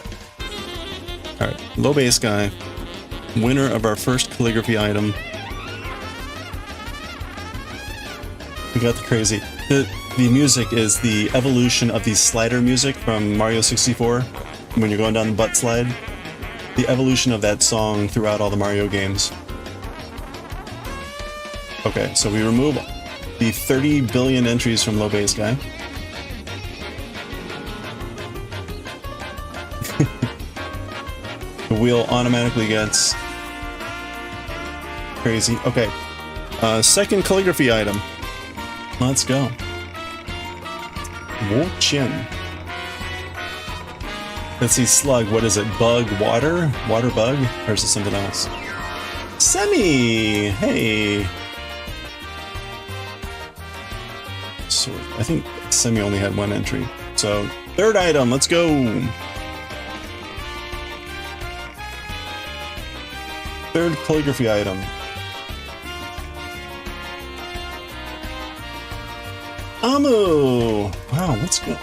Alright, Low Base Guy. Winner of our first calligraphy item. We got the crazy. The music is the evolution of the slider music from Mario 64 when you're going down the butt slide. The evolution of that song throughout all the Mario games. Okay, so we remove the 30 billion entries from Low Base Guy. The wheel automatically gets crazy. Okay, second calligraphy item. Let's go. Wu Chin. Let's see, Slug. What is it? Bug? Water? Water bug? Or is it something else? Semi! Hey! Sword. I think Semi only had one entry. So, third item. Let's go! Third calligraphy item. Amu! Wow, let's go.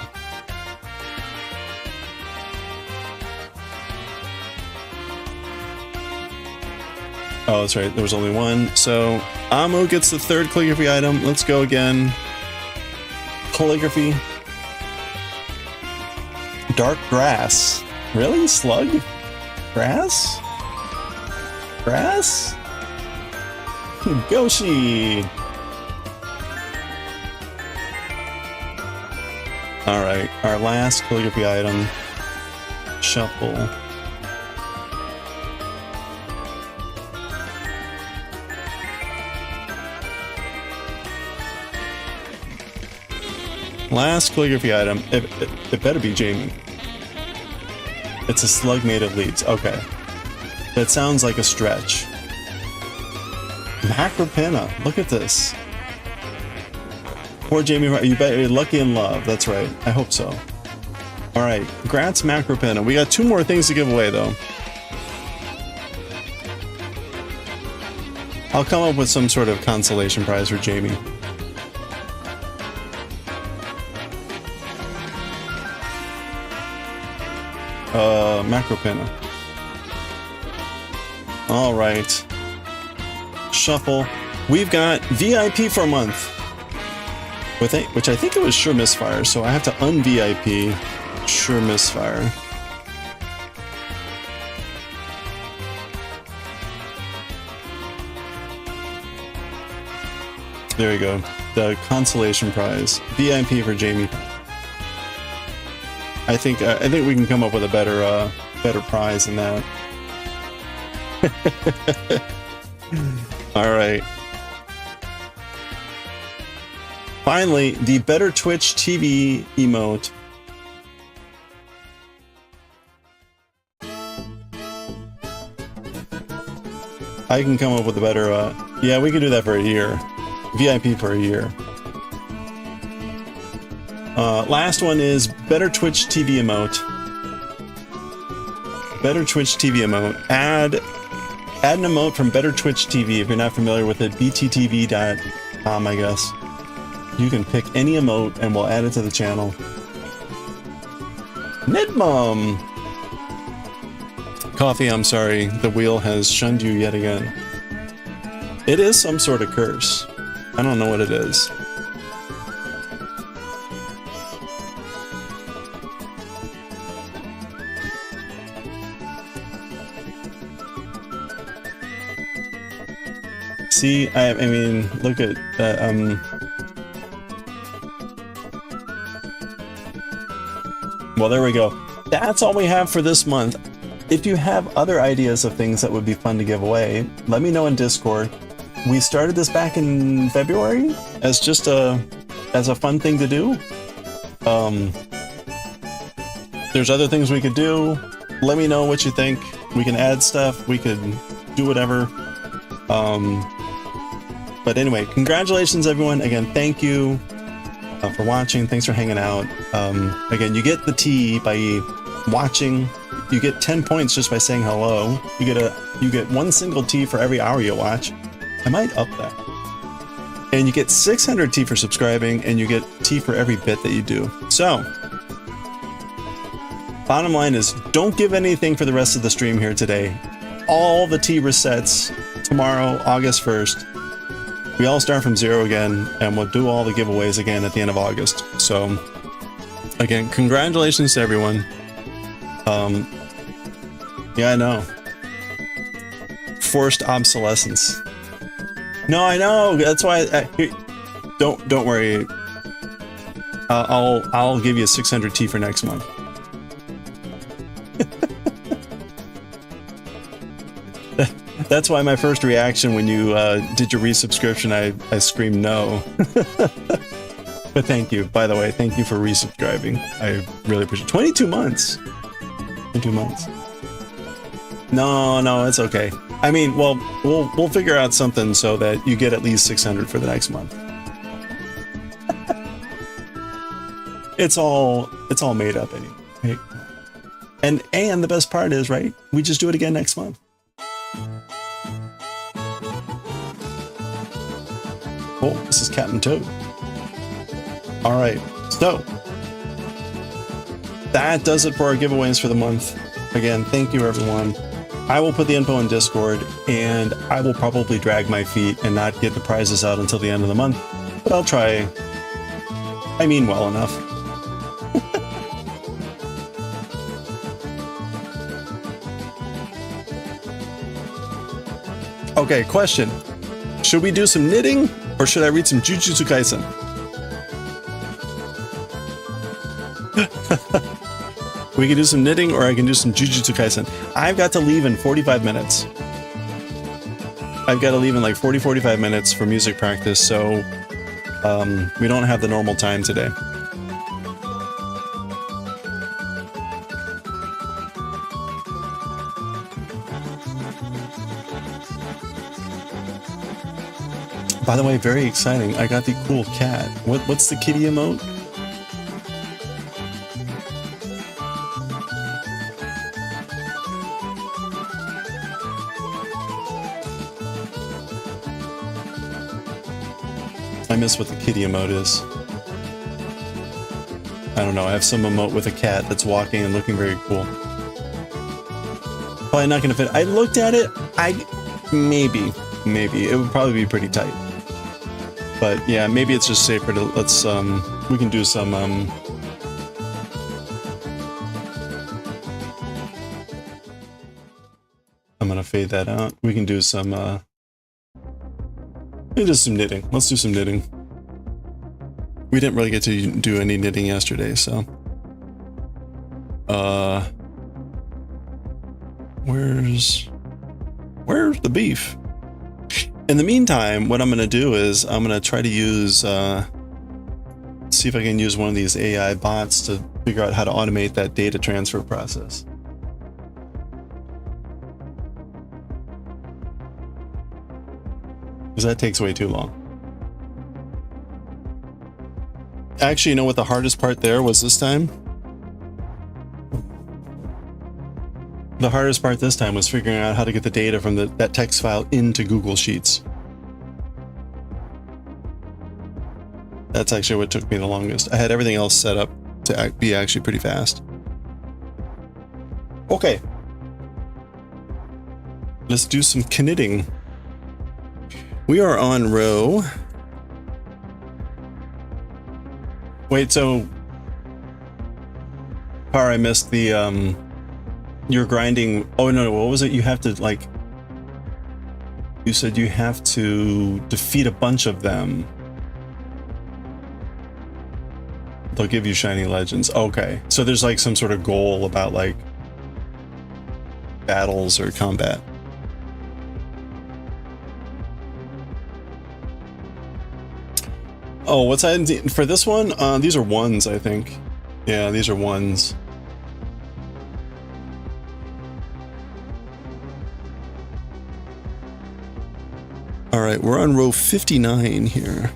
Oh, that's right, there was only one. So, Amu gets the third calligraphy item. Let's go again. Calligraphy. Dark grass. Really? Slug? Grass? Grass? Goshi! Alright, our last calligraphy item. Shuffle. Last calligraphy item. It better be Jamie. It's a slug made of leaves. Okay. That sounds like a stretch. Macropina. Look at this. Poor Jamie. You bet you're lucky in love. That's right. I hope so. Alright. Grats Macropina. We got two more things to give away, though. I'll come up with some sort of consolation prize for Jamie. Macropina. Alright. Shuffle. We've got VIP for a month. Which I think it was Sure Misfire, so I have to un-VIP Sure Misfire. There you go. The consolation prize. VIP for Jamie. I think we can come up with a better prize than that. All right. Finally, the Better Twitch TV emote. I can come up with a better. Yeah, we can do that for a year. VIP for a year. Last one is Better Twitch TV emote. Better Twitch TV emote. Add an emote from Better Twitch TV. If you're not familiar with it, bttv.com, I guess. You can pick any emote and we'll add it to the channel. Nidmum! Coffee, I'm sorry. The wheel has shunned you yet again. It is some sort of curse. I don't know what it is. See, I mean, look at that, well, there we go. That's all we have for this month. If you have other ideas of things that would be fun to give away, let me know in Discord. We started this back in February as just a fun thing to do. There's other things we could do. Let me know what you think. We can add stuff. We could do whatever. But anyway, congratulations, everyone. Again, thank you for watching. Thanks for hanging out. Again, you get the tea by watching. You get 10 points just by saying hello. You get one single tea for every hour you watch. I might up that. And you get 600 tea for subscribing, and you get tea for every bit that you do. So, bottom line is, don't give anything for the rest of the stream here today. All the tea resets tomorrow, August 1st. We all start from 0 again, and we'll do all the giveaways again at the end of August. So, again, congratulations to everyone. Yeah, I know. Forced obsolescence. No, I know. That's why. Don't worry. I'll give you 600 tea for next month. That's why my first reaction when you did your resubscription, I screamed no. But thank you, by the way. Thank you for resubscribing. I really appreciate it. 22 months. 22 months. No, it's okay. I mean, well, we'll figure out something so that you get at least 600 for the next month. It's all made up anyway. Right? And the best part is, right? We just do it again next month. Oh, this is Captain Toad. All right, so that does it for our giveaways for the month. Again, thank you, everyone. I will put the info in Discord, and I will probably drag my feet and not get the prizes out until the end of the month, but I'll try. I mean well enough. Okay, question. Should we do some knitting, or should I read some Jujutsu Kaisen? We can do some knitting, or I can do some Jujutsu Kaisen. I've got to leave in 45 minutes. I've got to leave in like 45 minutes for music practice, so we don't have the normal time today. By the way, very exciting. I got the cool cat. What's the kitty emote? I miss what the kitty emote is. I don't know. I have some emote with a cat that's walking and looking very cool. Probably not gonna fit. I looked at it. Maybe it would probably be pretty tight. But yeah, maybe it's just safer to we can do some I'm gonna fade that out. We can do some just some knitting. Let's do some knitting. We didn't really get to do any knitting yesterday, so where's the beef? In the meantime, what I'm going to do is I'm going to try to use, see if I can use one of these AI bots to figure out how to automate that data transfer process. Because that takes way too long. Actually, you know what the hardest part there was this time? The hardest part this time was figuring out how to get the data from that text file into Google Sheets. That's actually what took me the longest. I had everything else set up to be actually pretty fast. Okay. Let's do some knitting. We are on row. Wait, so I missed the you're grinding. Oh no, what was it? You have to like, you said you have to defeat a bunch of them. They'll give you shiny legends. Okay, so there's like some sort of goal about like battles or combat. Oh, what's that for this one? These are ones, I think. Yeah, these are ones. All right, we're on row 59 here.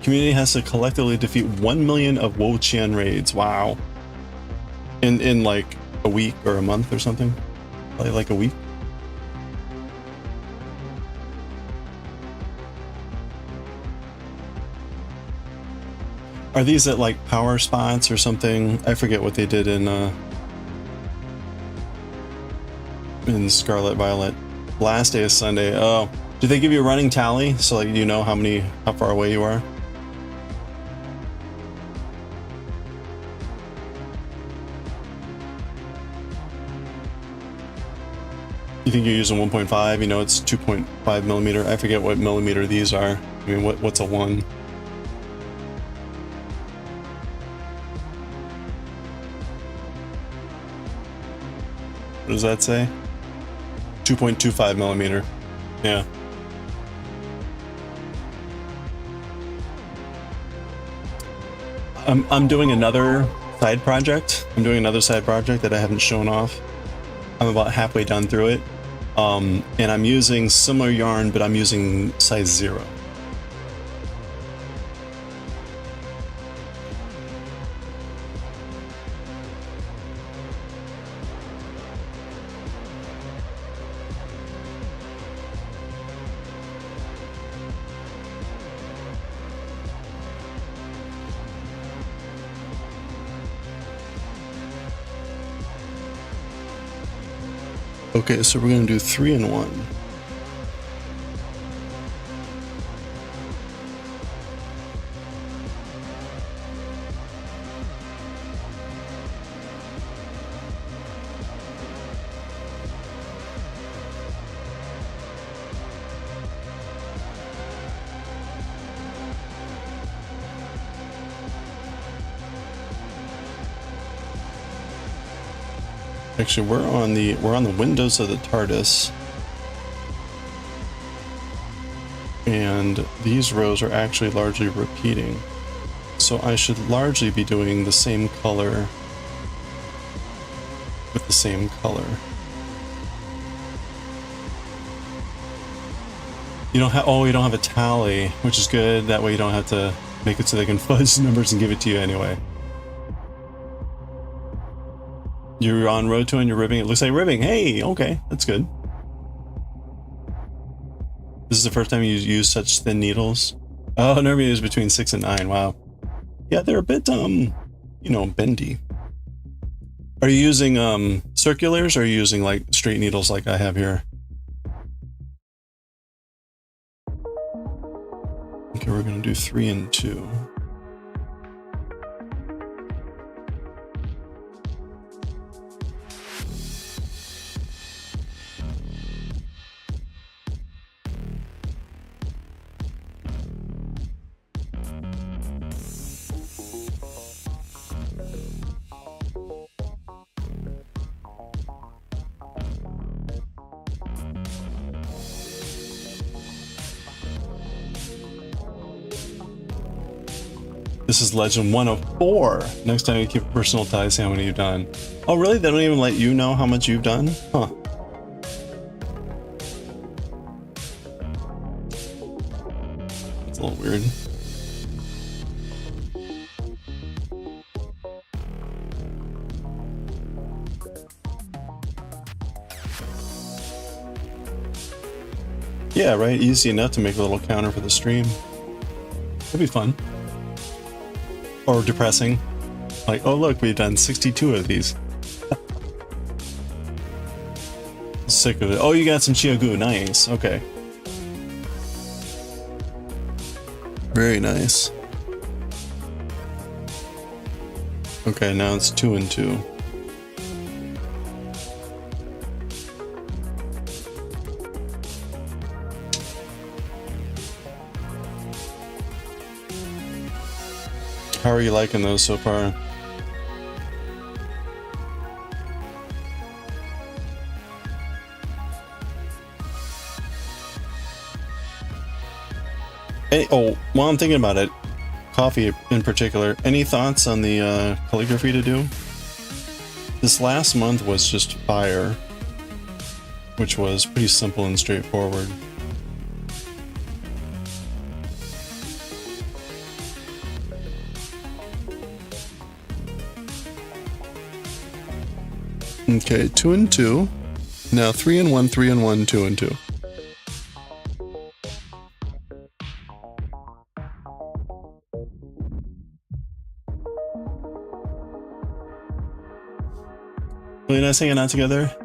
Community has to collectively defeat 1 million of Wo-Chien raids. Wow. In like a week or a month or something? Probably like a week. Are these at like power spots or something? I forget what they did in Scarlet Violet. Last day is Sunday. Oh, do they give you a running tally so like you know how far away you are? You think you're using 1.5? You know it's 2.5 millimeter. I forget what millimeter these are. I mean, what's a 1? What does that say? 2.25 millimeter. Yeah. I'm doing another side project. I'm doing another side project that I haven't shown off. I'm about halfway done through it. And I'm using similar yarn, but I'm using size 0. Okay, so we're going to do 3 in 1. Actually, we're on the windows of the TARDIS, and these rows are actually largely repeating, so I should largely be doing the same color with the same color. You don't have a tally, which is good. That way you don't have to make it so they can fudge the numbers and give it to you anyway. You're on row 2 and you're ribbing. It looks like ribbing. Hey, okay, that's good. This is the first time you use such thin needles. Oh, normally it's between 6 and 9. Wow. Yeah, they're a bit, you know, bendy. Are you using circulars, or are you using like straight needles like I have here? Okay, we're gonna do 3 and 2. This is Legend 104. Next time you keep a personal tie, say how many you've done. Oh, really? They don't even let you know how much you've done? Huh. That's a little weird. Yeah, right? Easy enough to make a little counter for the stream. That'd be fun. Or depressing. Like, oh look, we've done 62 of these. sick of it. Oh, you got some Chiagu. Nice. Okay. Very nice. Okay, now it's 2 and 2. How are you liking those so far? Oh, while I'm thinking about it, coffee in particular, any thoughts on the calligraphy to do? This last month was just fire, which was pretty simple and straightforward. Okay, 2 and 2. Now 3 and 1, 3 and 1, 2 and 2. Really nice hanging out together.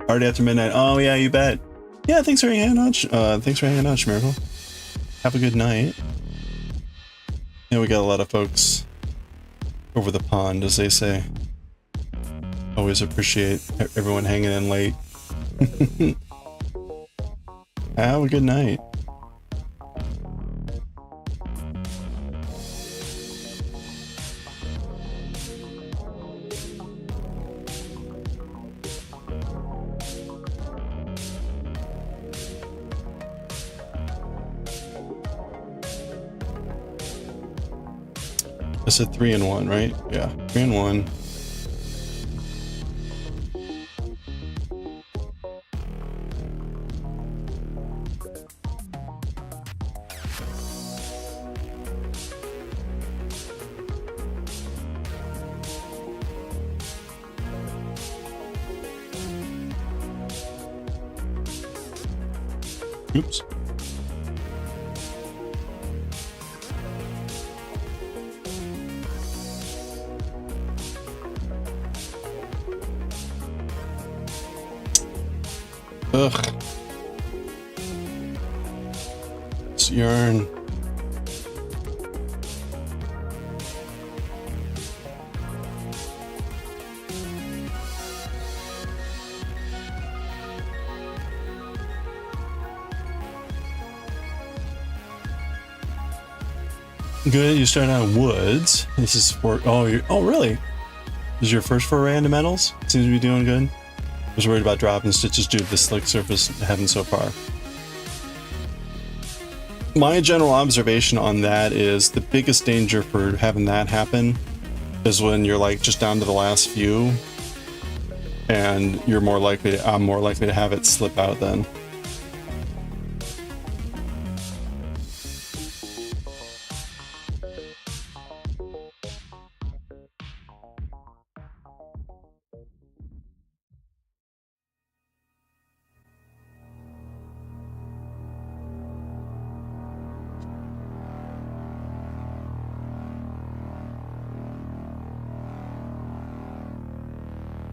Already after midnight. Oh yeah, you bet. Yeah, thanks for hanging out. Thanks for hanging out, Schmiracle. Have a good night. Yeah, we got a lot of folks over the pond, as they say. Always appreciate everyone hanging in late. Have a good night. I said 3 and 1, right? Yeah, 3 and 1. Oops. Ugh. It's yarn. Good, you started out woods. This is for, oh, really? This is your first foray into metals? Seems to be doing good. I was worried about dropping stitches due to the slick surface having so far. My general observation on that is the biggest danger for having that happen is when you're like just down to the last few, and you're more likely to, I'm more likely to have it slip out then.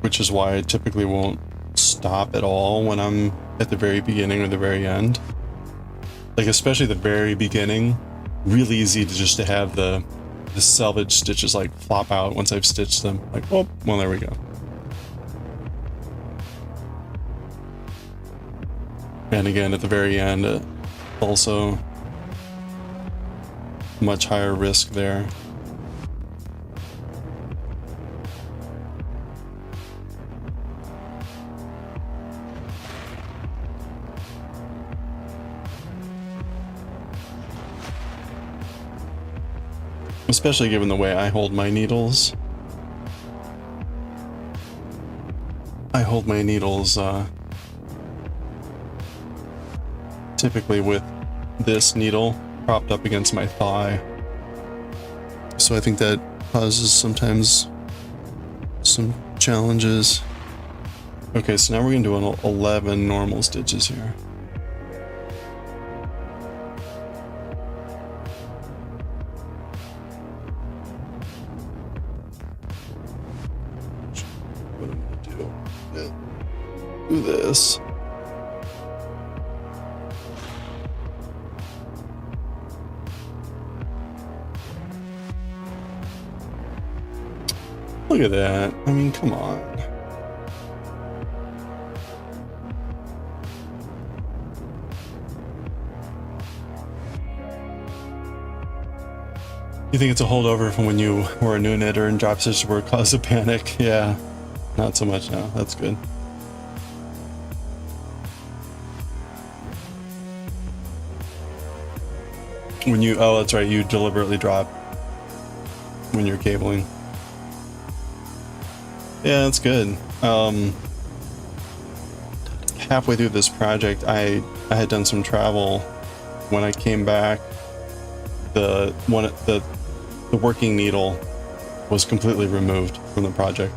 Which is why I typically won't stop at all when I'm at the very beginning or the very end. Like especially the very beginning, really easy to just to have the selvage stitches like flop out once I've stitched them. Like, oh, well, there we go. And again, at the very end, also much higher risk there. Especially given the way I hold my needles. I hold my needles typically with this needle propped up against my thigh. So I think that causes sometimes some challenges. Okay, so now we're gonna do an 11 normal stitches here. What I'm gonna do, do this. Look at that. I mean, come on. You think it's a holdover from when you were a new knitter and drop stitches were cause of panic? Yeah, not so much now. That's good. When you, oh, that's right, you deliberately drop when you're cabling. Yeah, that's good. Halfway through this project, I had done some travel. When I came back, the working needle was completely removed from the project,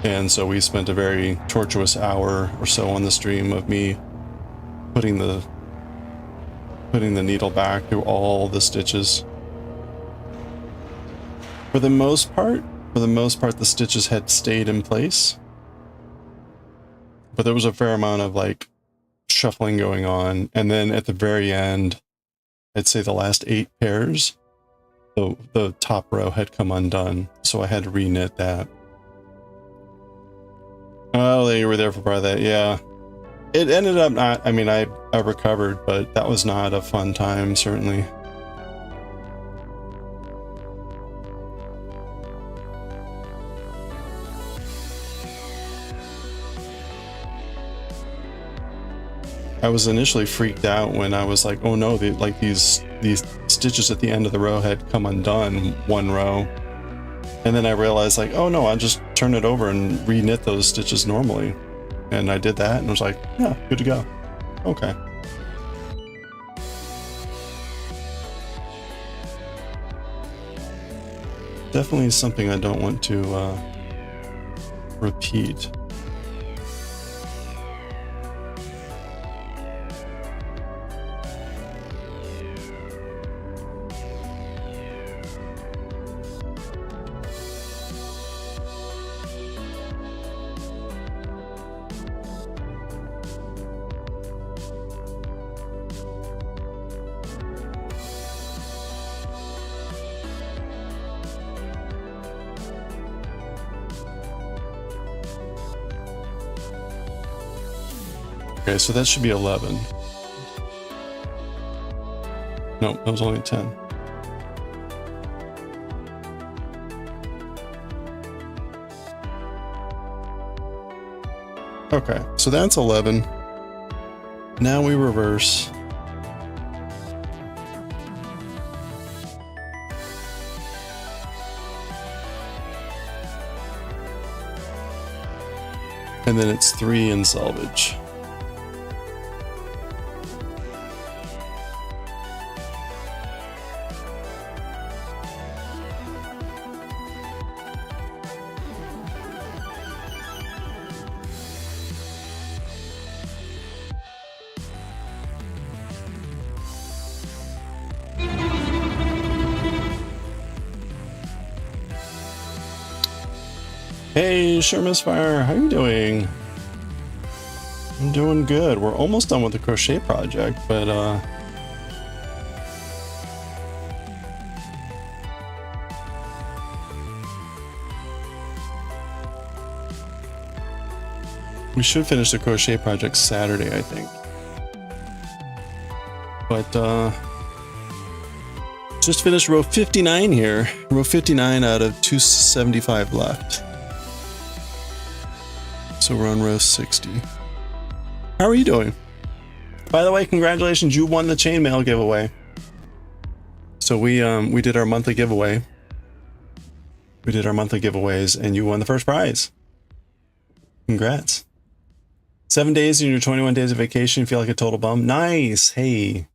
and so we spent a very tortuous hour or so on the stream of me putting the needle back through all the stitches. For the most part, the stitches had stayed in place, but there was a fair amount of like shuffling going on. And then at the very end, I'd say the last 8 pairs, the top row had come undone, so I had to re-knit that. Oh, you were there for part of that, yeah. It ended up not, I mean, I recovered, but that was not a fun time, certainly. I was initially freaked out when I was like, oh no, these stitches at the end of the row had come undone, one row. And then I realized like, oh no, I'll just turn it over and re-knit those stitches normally. And I did that and was like, yeah, good to go. Okay. Definitely something I don't want to repeat. Okay, so that should be 11. No, that was only 10. Okay, so that's 11. Now we reverse. And then it's 3 in selvage. Hey, Shermisfire, how you doing? I'm doing good. We're almost done with the crochet project, but we should finish the crochet project Saturday, I think. But just finished row 59 here. Row 59 out of 275 left. So we're on row 60. How are you doing? By the way, congratulations, you won the chainmail giveaway. So we did our monthly giveaway. We did our monthly giveaways and you won the first prize. Congrats. 7 days in your 21 days of vacation, feel like a total bum. Nice. Hey.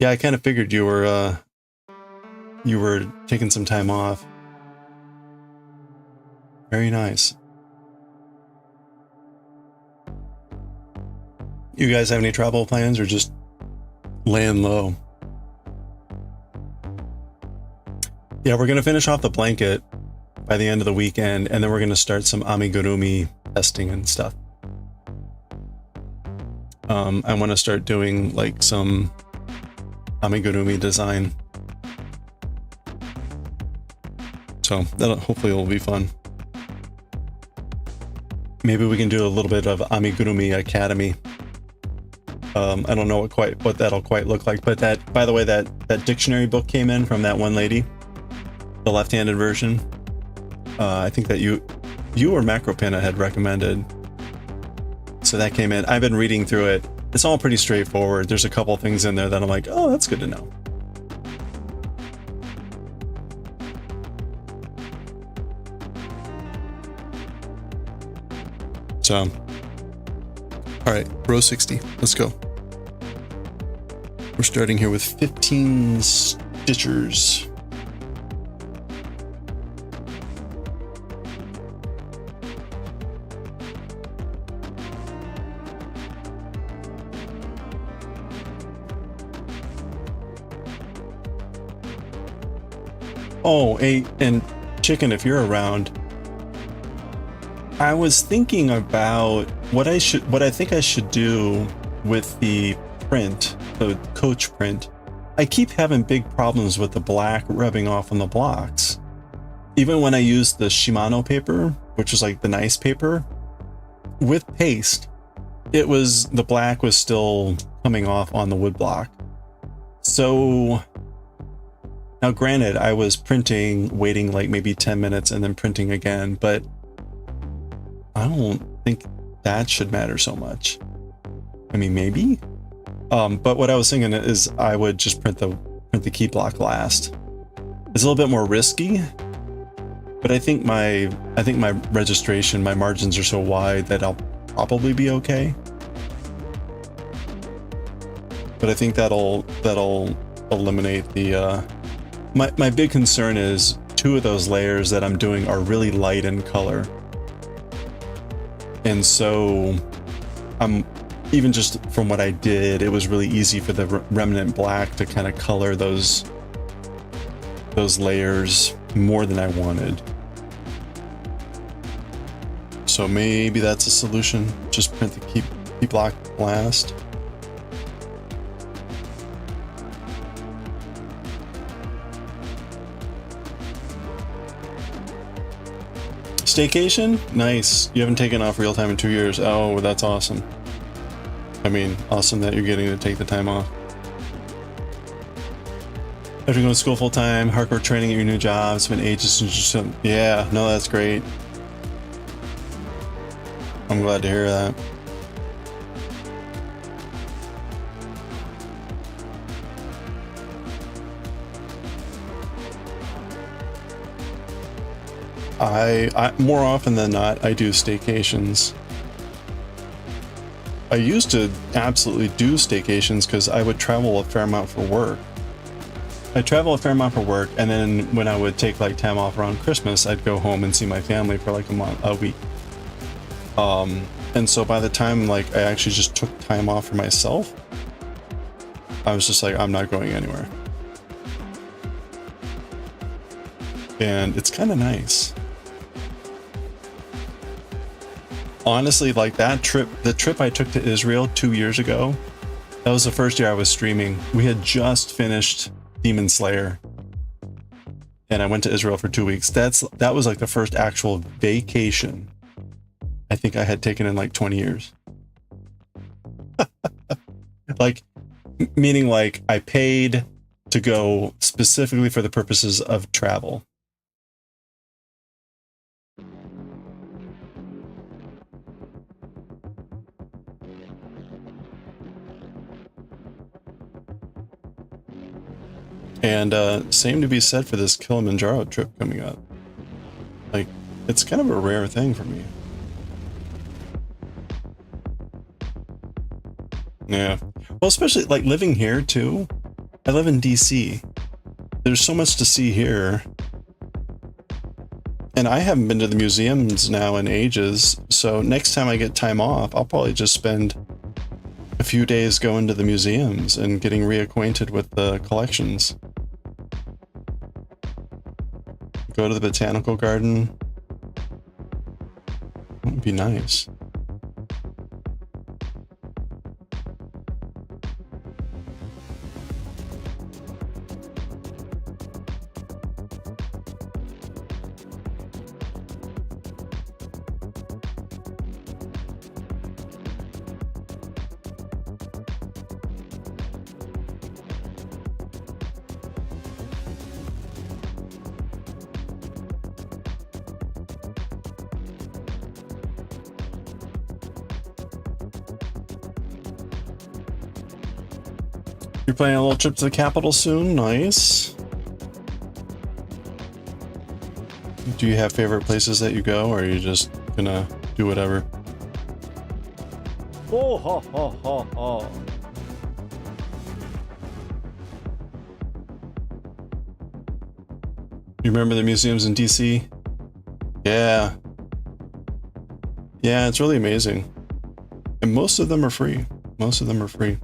Yeah, I kind of figured you were taking some time off. Very nice. You guys have any travel plans or just laying low? Yeah, we're going to finish off the blanket by the end of the weekend, and then we're going to start some amigurumi testing and stuff. I want to start doing like some amigurumi design. So that hopefully will be fun. Maybe we can do a little bit of Amigurumi Academy. I don't know what that'll quite look like, but that, by the way, that dictionary book came in from that one lady, the left-handed version. I think that you or Macropina had recommended. So that came in. I've been reading through it. It's all pretty straightforward. There's a couple things in there that I'm like, oh, that's good to know. So, all right, row 60, let's go. We're starting here with 15 stitchers. Oh, and Chicken, if you're around, I was thinking about what I think I should do with the print, the coach print. I keep having big problems with the black rubbing off on the blocks. Even when I use the Shimano paper, which is like the nice paper, with paste, the black was still coming off on the wood block. So now granted, I was printing, waiting like maybe 10 minutes and then printing again, but I don't think that should matter so much. I mean, maybe. But what I was thinking is I would just print the key block last. It's a little bit more risky, but I think my registration, my margins are so wide that I'll probably be okay. But I think that'll eliminate the my big concern is 2 of those layers that I'm doing are really light in color. And so I'm even just from what I did, it was really easy for the remnant black to kind of color those layers more than I wanted. So maybe that's a solution. Just print the key block last. Staycation? Nice. You haven't taken off real time in 2 years. Oh, that's awesome. I mean, awesome that you're getting to take the time off. After going to school full time, hardcore training at your new job, it's been ages since you... Yeah, no, that's great. I'm glad to hear that. I more often than not, I do staycations. I used to absolutely do staycations because I would travel a fair amount for work. I'd travel a fair amount for work, and then when I would take like time off around Christmas, I'd go home and see my family for like a week. And so by the time like I actually just took time off for myself, I was just like, I'm not going anywhere. And it's kind of nice. Honestly, like that trip, the trip I took to Israel 2 years ago, that was the first year I was streaming. We had just finished Demon Slayer, and I went to Israel for 2 weeks. That was like the first actual vacation I think I had taken in like 20 years. Like, meaning like I paid to go specifically for the purposes of travel. And same to be said for this Kilimanjaro trip coming up. Like, it's kind of a rare thing for me. Yeah. Well, especially like living here too. I live in DC. There's so much to see here. And I haven't been to the museums now in ages. So next time I get time off, I'll probably just spend a few days going to the museums and getting reacquainted with the collections. Go to the botanical garden. That would be nice. You're planning a little trip to the capital soon? Nice. Do you have favorite places that you go, or are you just gonna do whatever? Oh, ha, ha, ha, ha. You remember the museums in DC? Yeah. Yeah, it's really amazing. And most of them are free. Most of them are free.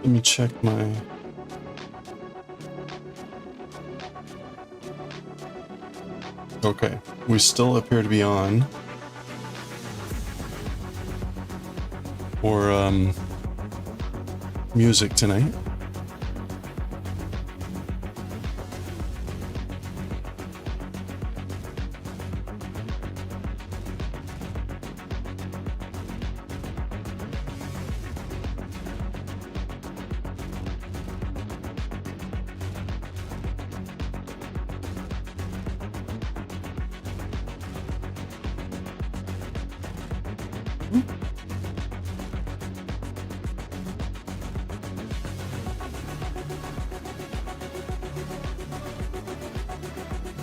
Let me check my... Okay, we still appear to be on for music tonight.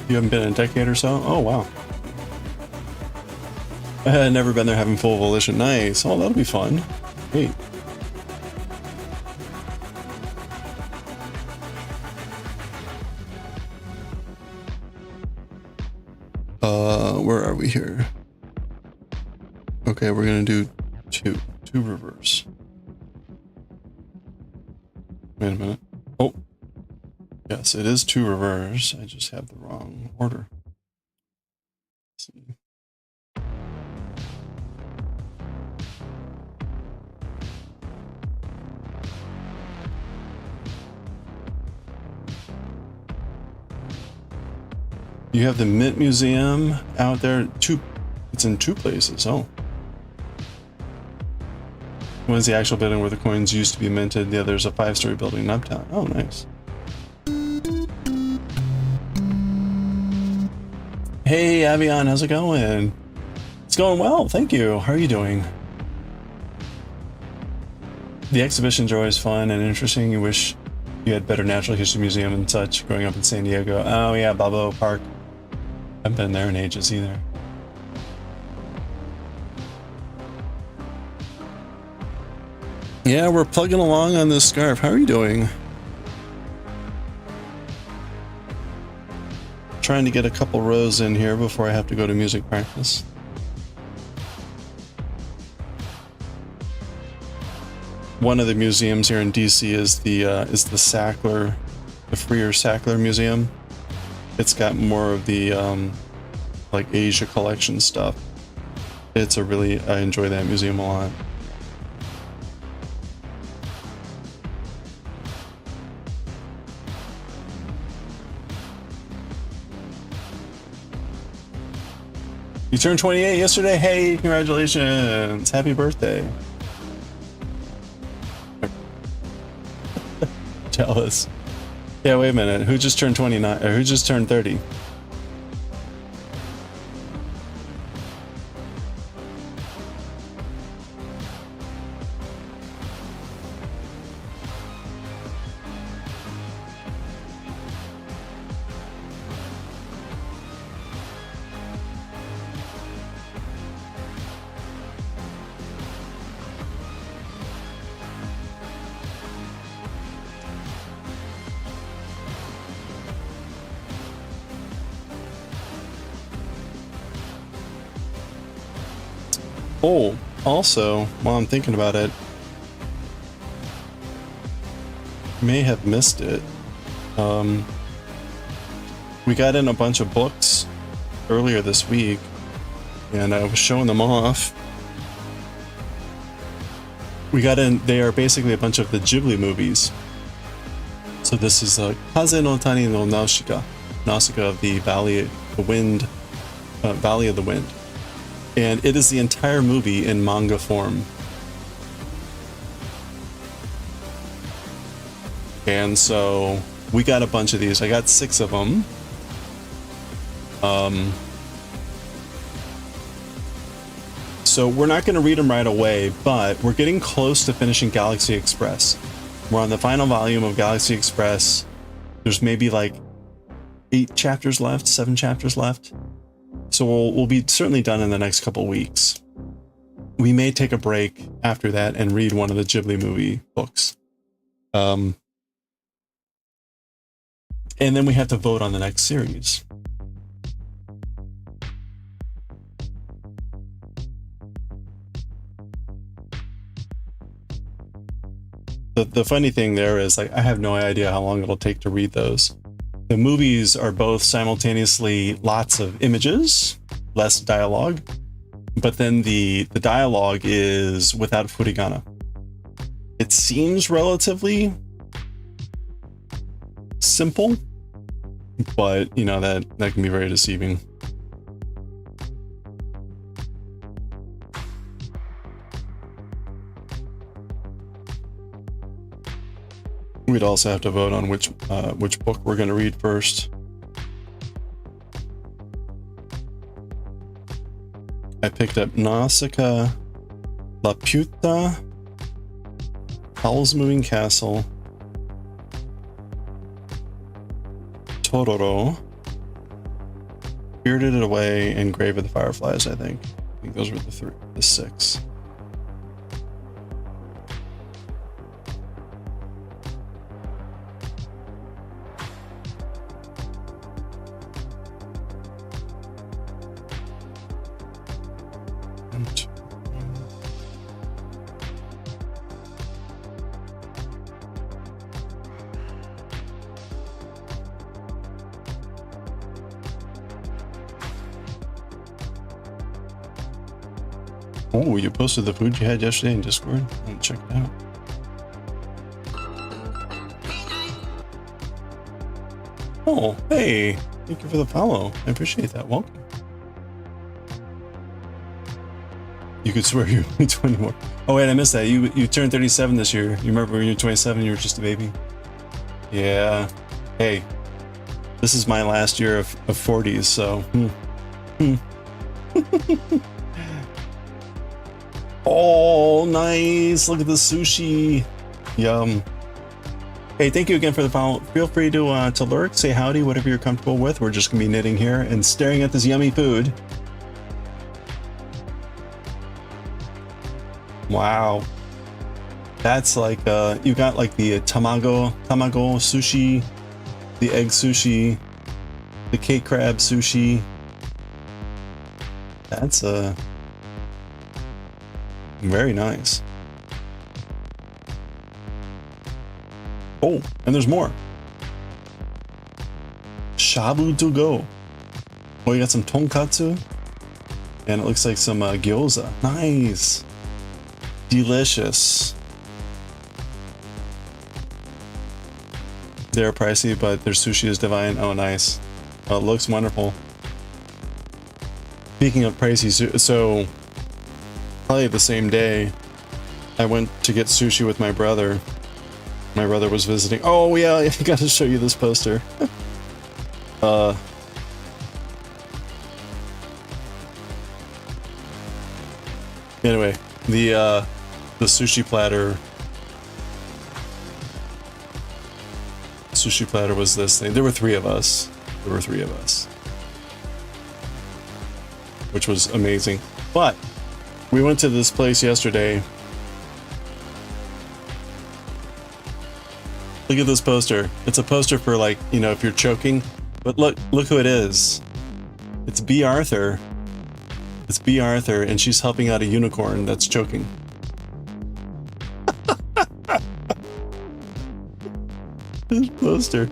You haven't been in a decade or so? Oh, wow. I had never been there having full volition. Nice. Oh, that'll be fun. Great. Where are we here? Okay, we're gonna do two reverse. Wait a minute. Oh. Yes, it is 2 reverse. I just have the wrong order. Let's see. You have the Mint Museum out there. It's in 2 places. Oh. One's the actual building where the coins used to be minted. The other is a 5-story building in Uptown. Oh, nice. Hey, Avion, how's it going? It's going well, thank you. How are you doing? The exhibitions are always fun and interesting. You wish you had better natural history museum and such growing up in San Diego. Oh yeah, Balboa Park. I haven't been there in ages either. Yeah, we're plugging along on this scarf. How are you doing? Trying to get a couple rows in here before I have to go to music practice. One of the museums here in DC is the Sackler, the Freer Sackler Museum. It's got more of the like Asia collection stuff. It's a really, I enjoy that museum a lot. You turned 28 yesterday? Hey, congratulations! Happy birthday! Jealous. Yeah, wait a minute. Who just turned 29? Or who just turned 30? Oh, also, while I'm thinking about it, may have missed it. We got in a bunch of books earlier this week, and I was showing them off. We got in, they are basically a bunch of the Ghibli movies. So this is Kaze no Tani no Nausicaa, Nausicaa of the Valley, the Wind, Valley of the Wind, and it is the entire movie in manga form. And so we got a bunch of these. I got 6 of them. So we're not going to read them right away, but we're getting close to finishing Galaxy Express. We're on the final volume of Galaxy Express. There's maybe like 8 chapters left, 7 chapters left. So we'll be certainly done in the next couple weeks. We may take a break after that and read one of the Ghibli movie books. And then we have to vote on the next series. The funny thing there is, like, I have no idea how long it'll take to read those. The movies are both simultaneously lots of images, less dialogue, but then the dialogue is without furigana. It seems relatively simple, but you know, that can be very deceiving. We'd also have to vote on which book we're going to read first. I picked up Nausicaa, Laputa, Howl's Moving Castle, Tororo, Spirited Away, and Grave of the Fireflies, I think. I think those were the 6. Oh, you posted the food you had yesterday in Discord? I'm gonna check it out. Oh, hey! Thank you for the follow. I appreciate that. Welcome. You could swear you're only 20 more. Oh wait, I missed that. You turned 37 this year. You remember when you were 27, you were just a baby? Yeah. Hey, this is my last year of 40s, so... Oh, nice. Look at the sushi. Yum. Hey, thank you again for the follow. Feel free to lurk, say howdy, whatever you're comfortable with. We're just gonna be knitting here and staring at this yummy food. Wow. That's like, you got like the tamago sushi, the egg sushi, the cake crab sushi. That's very nice. Oh, and there's more. Shabu to go. Oh, you got some tonkatsu. And it looks like some gyoza. Nice. Delicious. They're pricey, but their sushi is divine. Oh, nice. Oh, it looks wonderful. Speaking of pricey, so probably the same day I went to get sushi with my brother. My brother was visiting. Oh yeah, I got to show you this poster. Anyway, the sushi platter. Sushi platter was this thing. There were 3 of us. Which was amazing. But we went to this place yesterday. Look at this poster. It's a poster for, like, you know, if you're choking. But look who it is. It's B. Arthur. It's B. Arthur, and she's helping out a unicorn that's choking. This poster.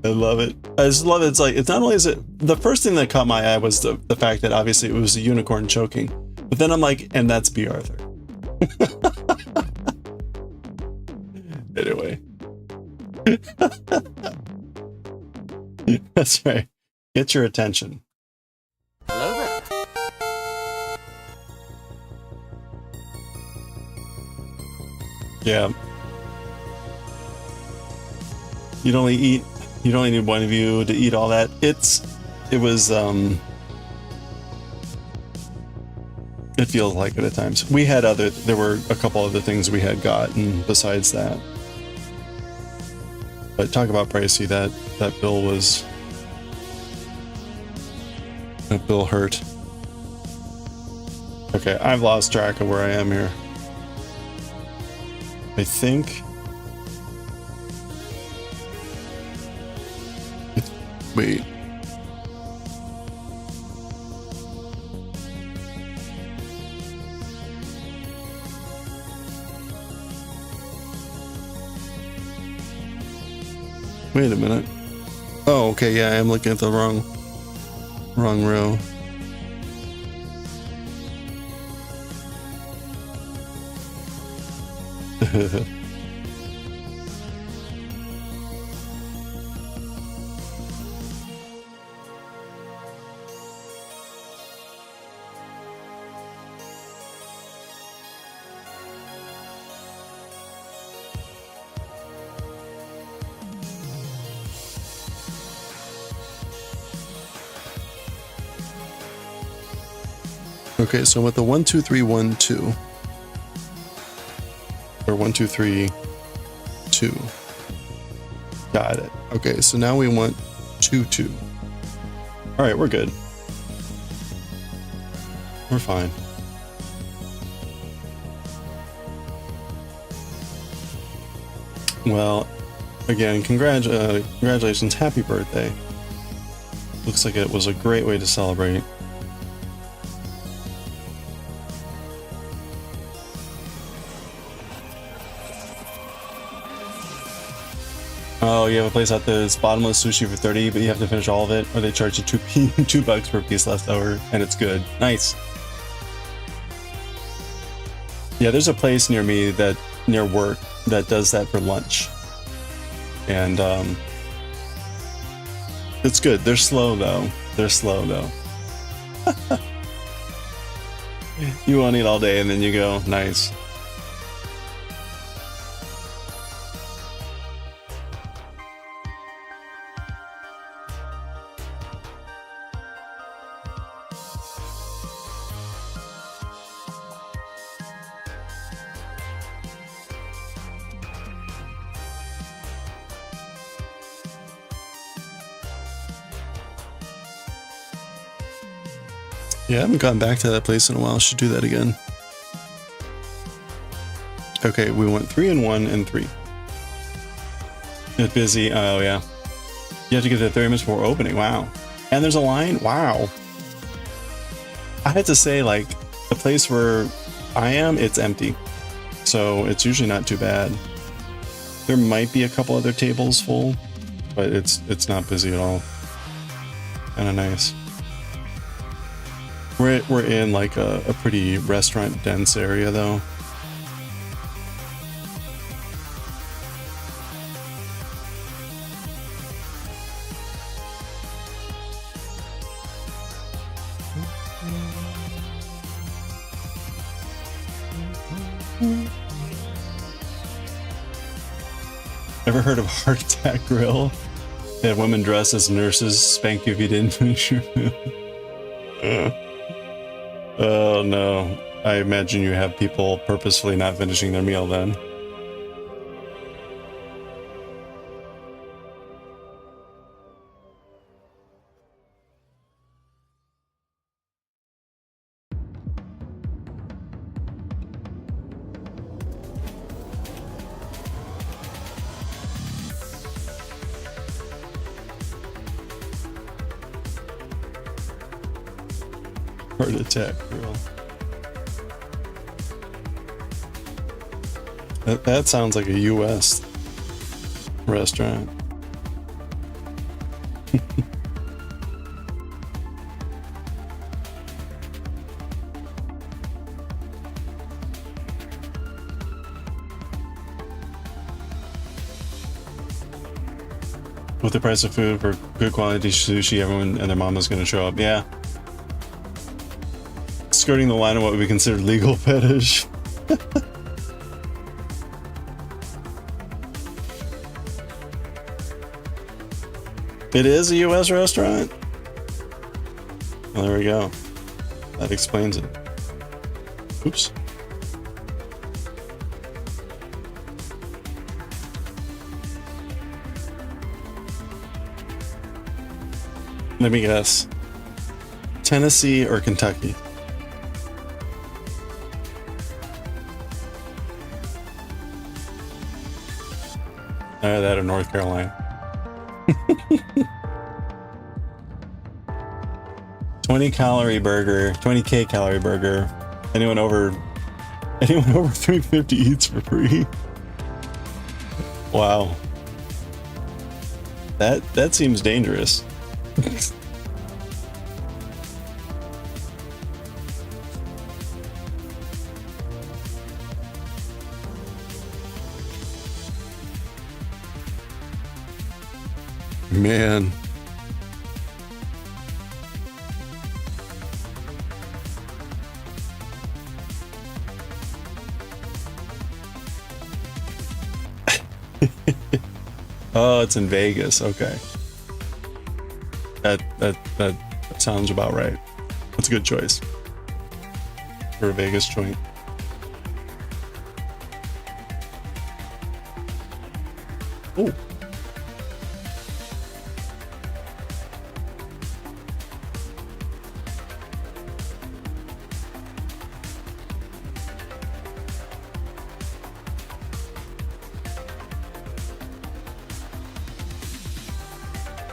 I love it. I just love it. It's like, it's not only is it, the first thing that caught my eye was the fact that obviously it was a unicorn choking, But then I'm like, and that's B. Arthur. Anyway. That's right. Get your attention. Hello there. Yeah. You'd only need one of you to eat all that. It feels like it at times. We had there were a couple other things we had gotten besides that. But talk about pricey, that bill hurt. Okay, I've lost track of where I am here. I think wait. Wait a minute. Oh, okay, yeah, I'm looking at the wrong row. Okay, so with the 1 2 3 1 2 or 1 2 3 2. Got it. Okay, so now we want 2 2. All right, we're good. We're fine. Well, again, congratulations, happy birthday. Looks like it was a great way to celebrate. Oh, you have a place out there that's bottomless sushi for 30, but you have to finish all of it, or they charge you $2 per piece left over, and it's good. Nice. Yeah, there's a place near me near work that does that for lunch. And it's good. They're slow though. You won't eat all day and then you go, nice. Yeah, I haven't gone back to that place in a while. Should do that again. Okay, we went 3 and 1 and 3. It's busy. Oh yeah. You have to get there 30 minutes before opening. Wow. And there's a line. Wow. I had to say, like, the place where I am, it's empty. So it's usually not too bad. There might be a couple other tables full, but it's not busy at all. Kind of nice. We're in like a pretty restaurant dense area though. Ever heard of Heart Attack Grill? They have women dressed as nurses spank you if you didn't finish your meal. Oh no, I imagine you have people purposefully not finishing their meal then. Heart Attack Grill. That sounds like a US restaurant. With the price of food for good quality sushi, everyone and their mama's gonna show up. Yeah. Skirting the line of what would be considered legal fetish. It is a US restaurant? Well, there we go. That explains it. Oops. Let me guess. Tennessee or Kentucky? That or North Carolina. 20-calorie burger, 20K calorie burger. Anyone over 350 eats for free. Wow. That seems dangerous. Man. Oh, it's in Vegas. Okay. That sounds about right. That's a good choice for a Vegas joint. Oh.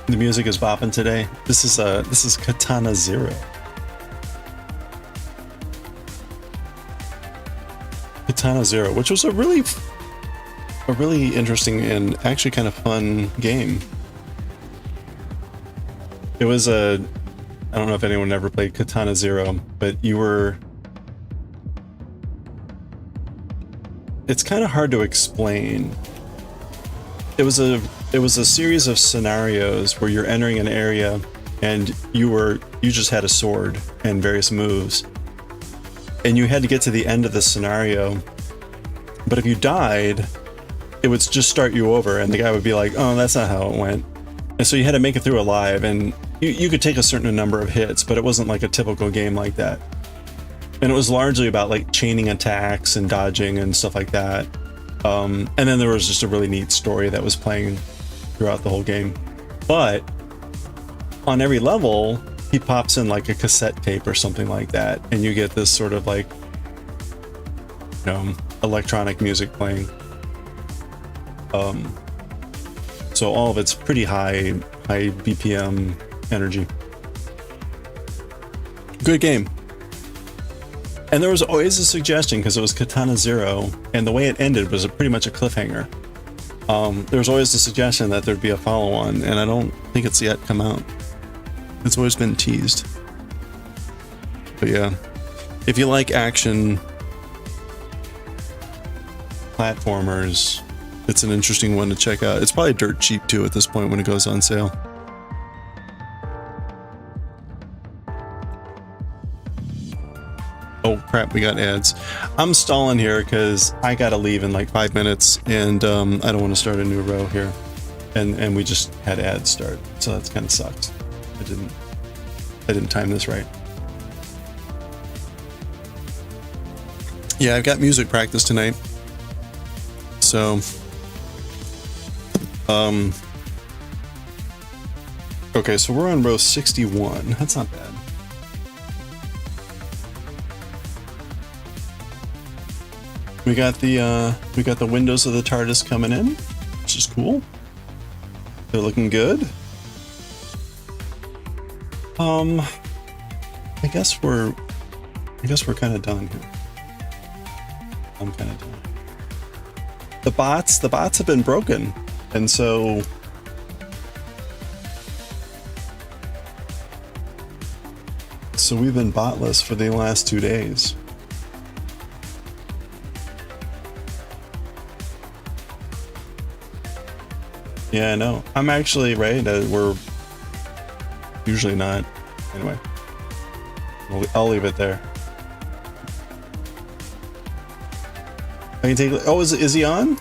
The music is bopping today. This is Katana Zero. Katana Zero, which was a really interesting and actually kind of fun game. It was I don't know if anyone ever played Katana Zero, but it's kind of hard to explain. It was a series of scenarios where you're entering an area and you just had a sword and various moves. And you had to get to the end of the scenario. But if you died, it would just start you over and the guy would be like, "Oh, that's not how it went." And so you had to make it through alive, and you could take a certain number of hits, but it wasn't like a typical game like that. And it was largely about like chaining attacks and dodging and stuff like that. And then there was just a really neat story that was playing throughout the whole game. But on every level, he pops in like a cassette tape or something like that, and you get this sort of like, electronic music playing. So all of it's pretty high BPM energy. Good game. And there was always a suggestion, because it was Katana Zero, and the way it ended was pretty much a cliffhanger. There was always a suggestion that there'd be a follow-on, and I don't think it's yet come out. It's always been teased. But yeah, if you like action platformers, it's an interesting one to check out. It's probably dirt cheap too at this point when it goes on sale. Oh crap, we got ads. I'm stalling here because I gotta leave in like 5 minutes, and I don't want to start a new row here. And we just had ads start, so that's kind of sucks. I didn't time this right. Yeah, I've got music practice tonight. So okay, so we're on row 61. That's not bad. We got the windows of the TARDIS coming in, which is cool. They're looking good. I guess we're kind of done here. I'm kind of done. The bots have been broken, and so we've been botless for the last 2 days. Yeah, I know. I'm actually right. We're usually not. Anyway, I'll leave it there. I can take. Oh, is he on?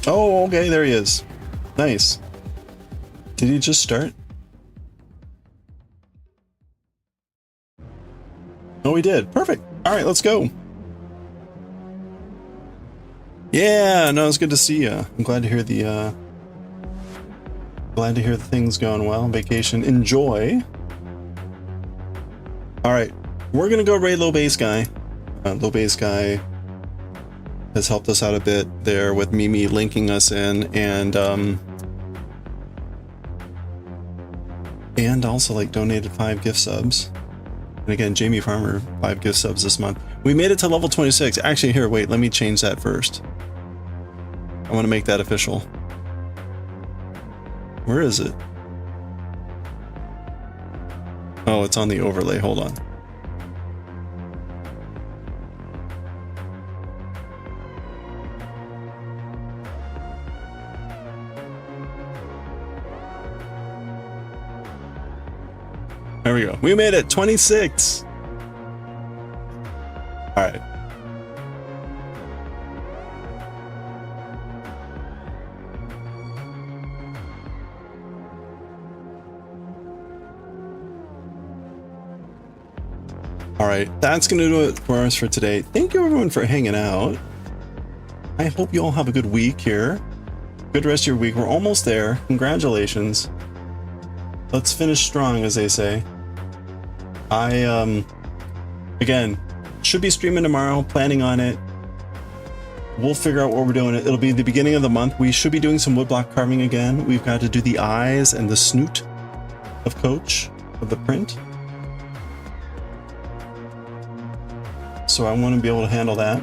Oh, okay. There he is. Nice. Did he just start? Oh, he did. Perfect. All right, let's go. Yeah, no, it's good to see you. I'm glad to hear the things going well. Vacation, enjoy. All right, we're gonna go raid low base guy. Low base guy has helped us out a bit there with Mimi linking us in, and also like donated 5 gift subs. And again, Jamie Farmer 5 gift subs this month. We made it to level 26. Actually, here, wait, let me change that first. I want to make that official. Where is it? Oh, it's on the overlay. Hold on. There we go. We made it. 26. All right. All right, that's going to do it for us for today. Thank you everyone for hanging out. I hope you all have a good week here. Good rest of your week. We're almost there. Congratulations. Let's finish strong, as they say. Again, should be streaming tomorrow, planning on it. We'll figure out what we're doing. It'll be the beginning of the month. We should be doing some woodblock carving again. We've got to do the eyes and the snoot of Coach, of the print. So I want to be able to handle that.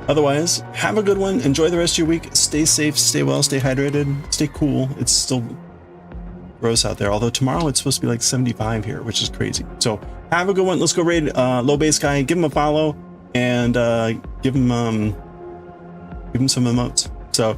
Otherwise, have a good one. Enjoy the rest of your week. Stay safe, stay well, stay hydrated, stay cool. It's still gross out there. Although tomorrow it's supposed to be like 75 here, which is crazy. So have a good one. Let's go raid low base guy. Give him a follow and give him some emotes. So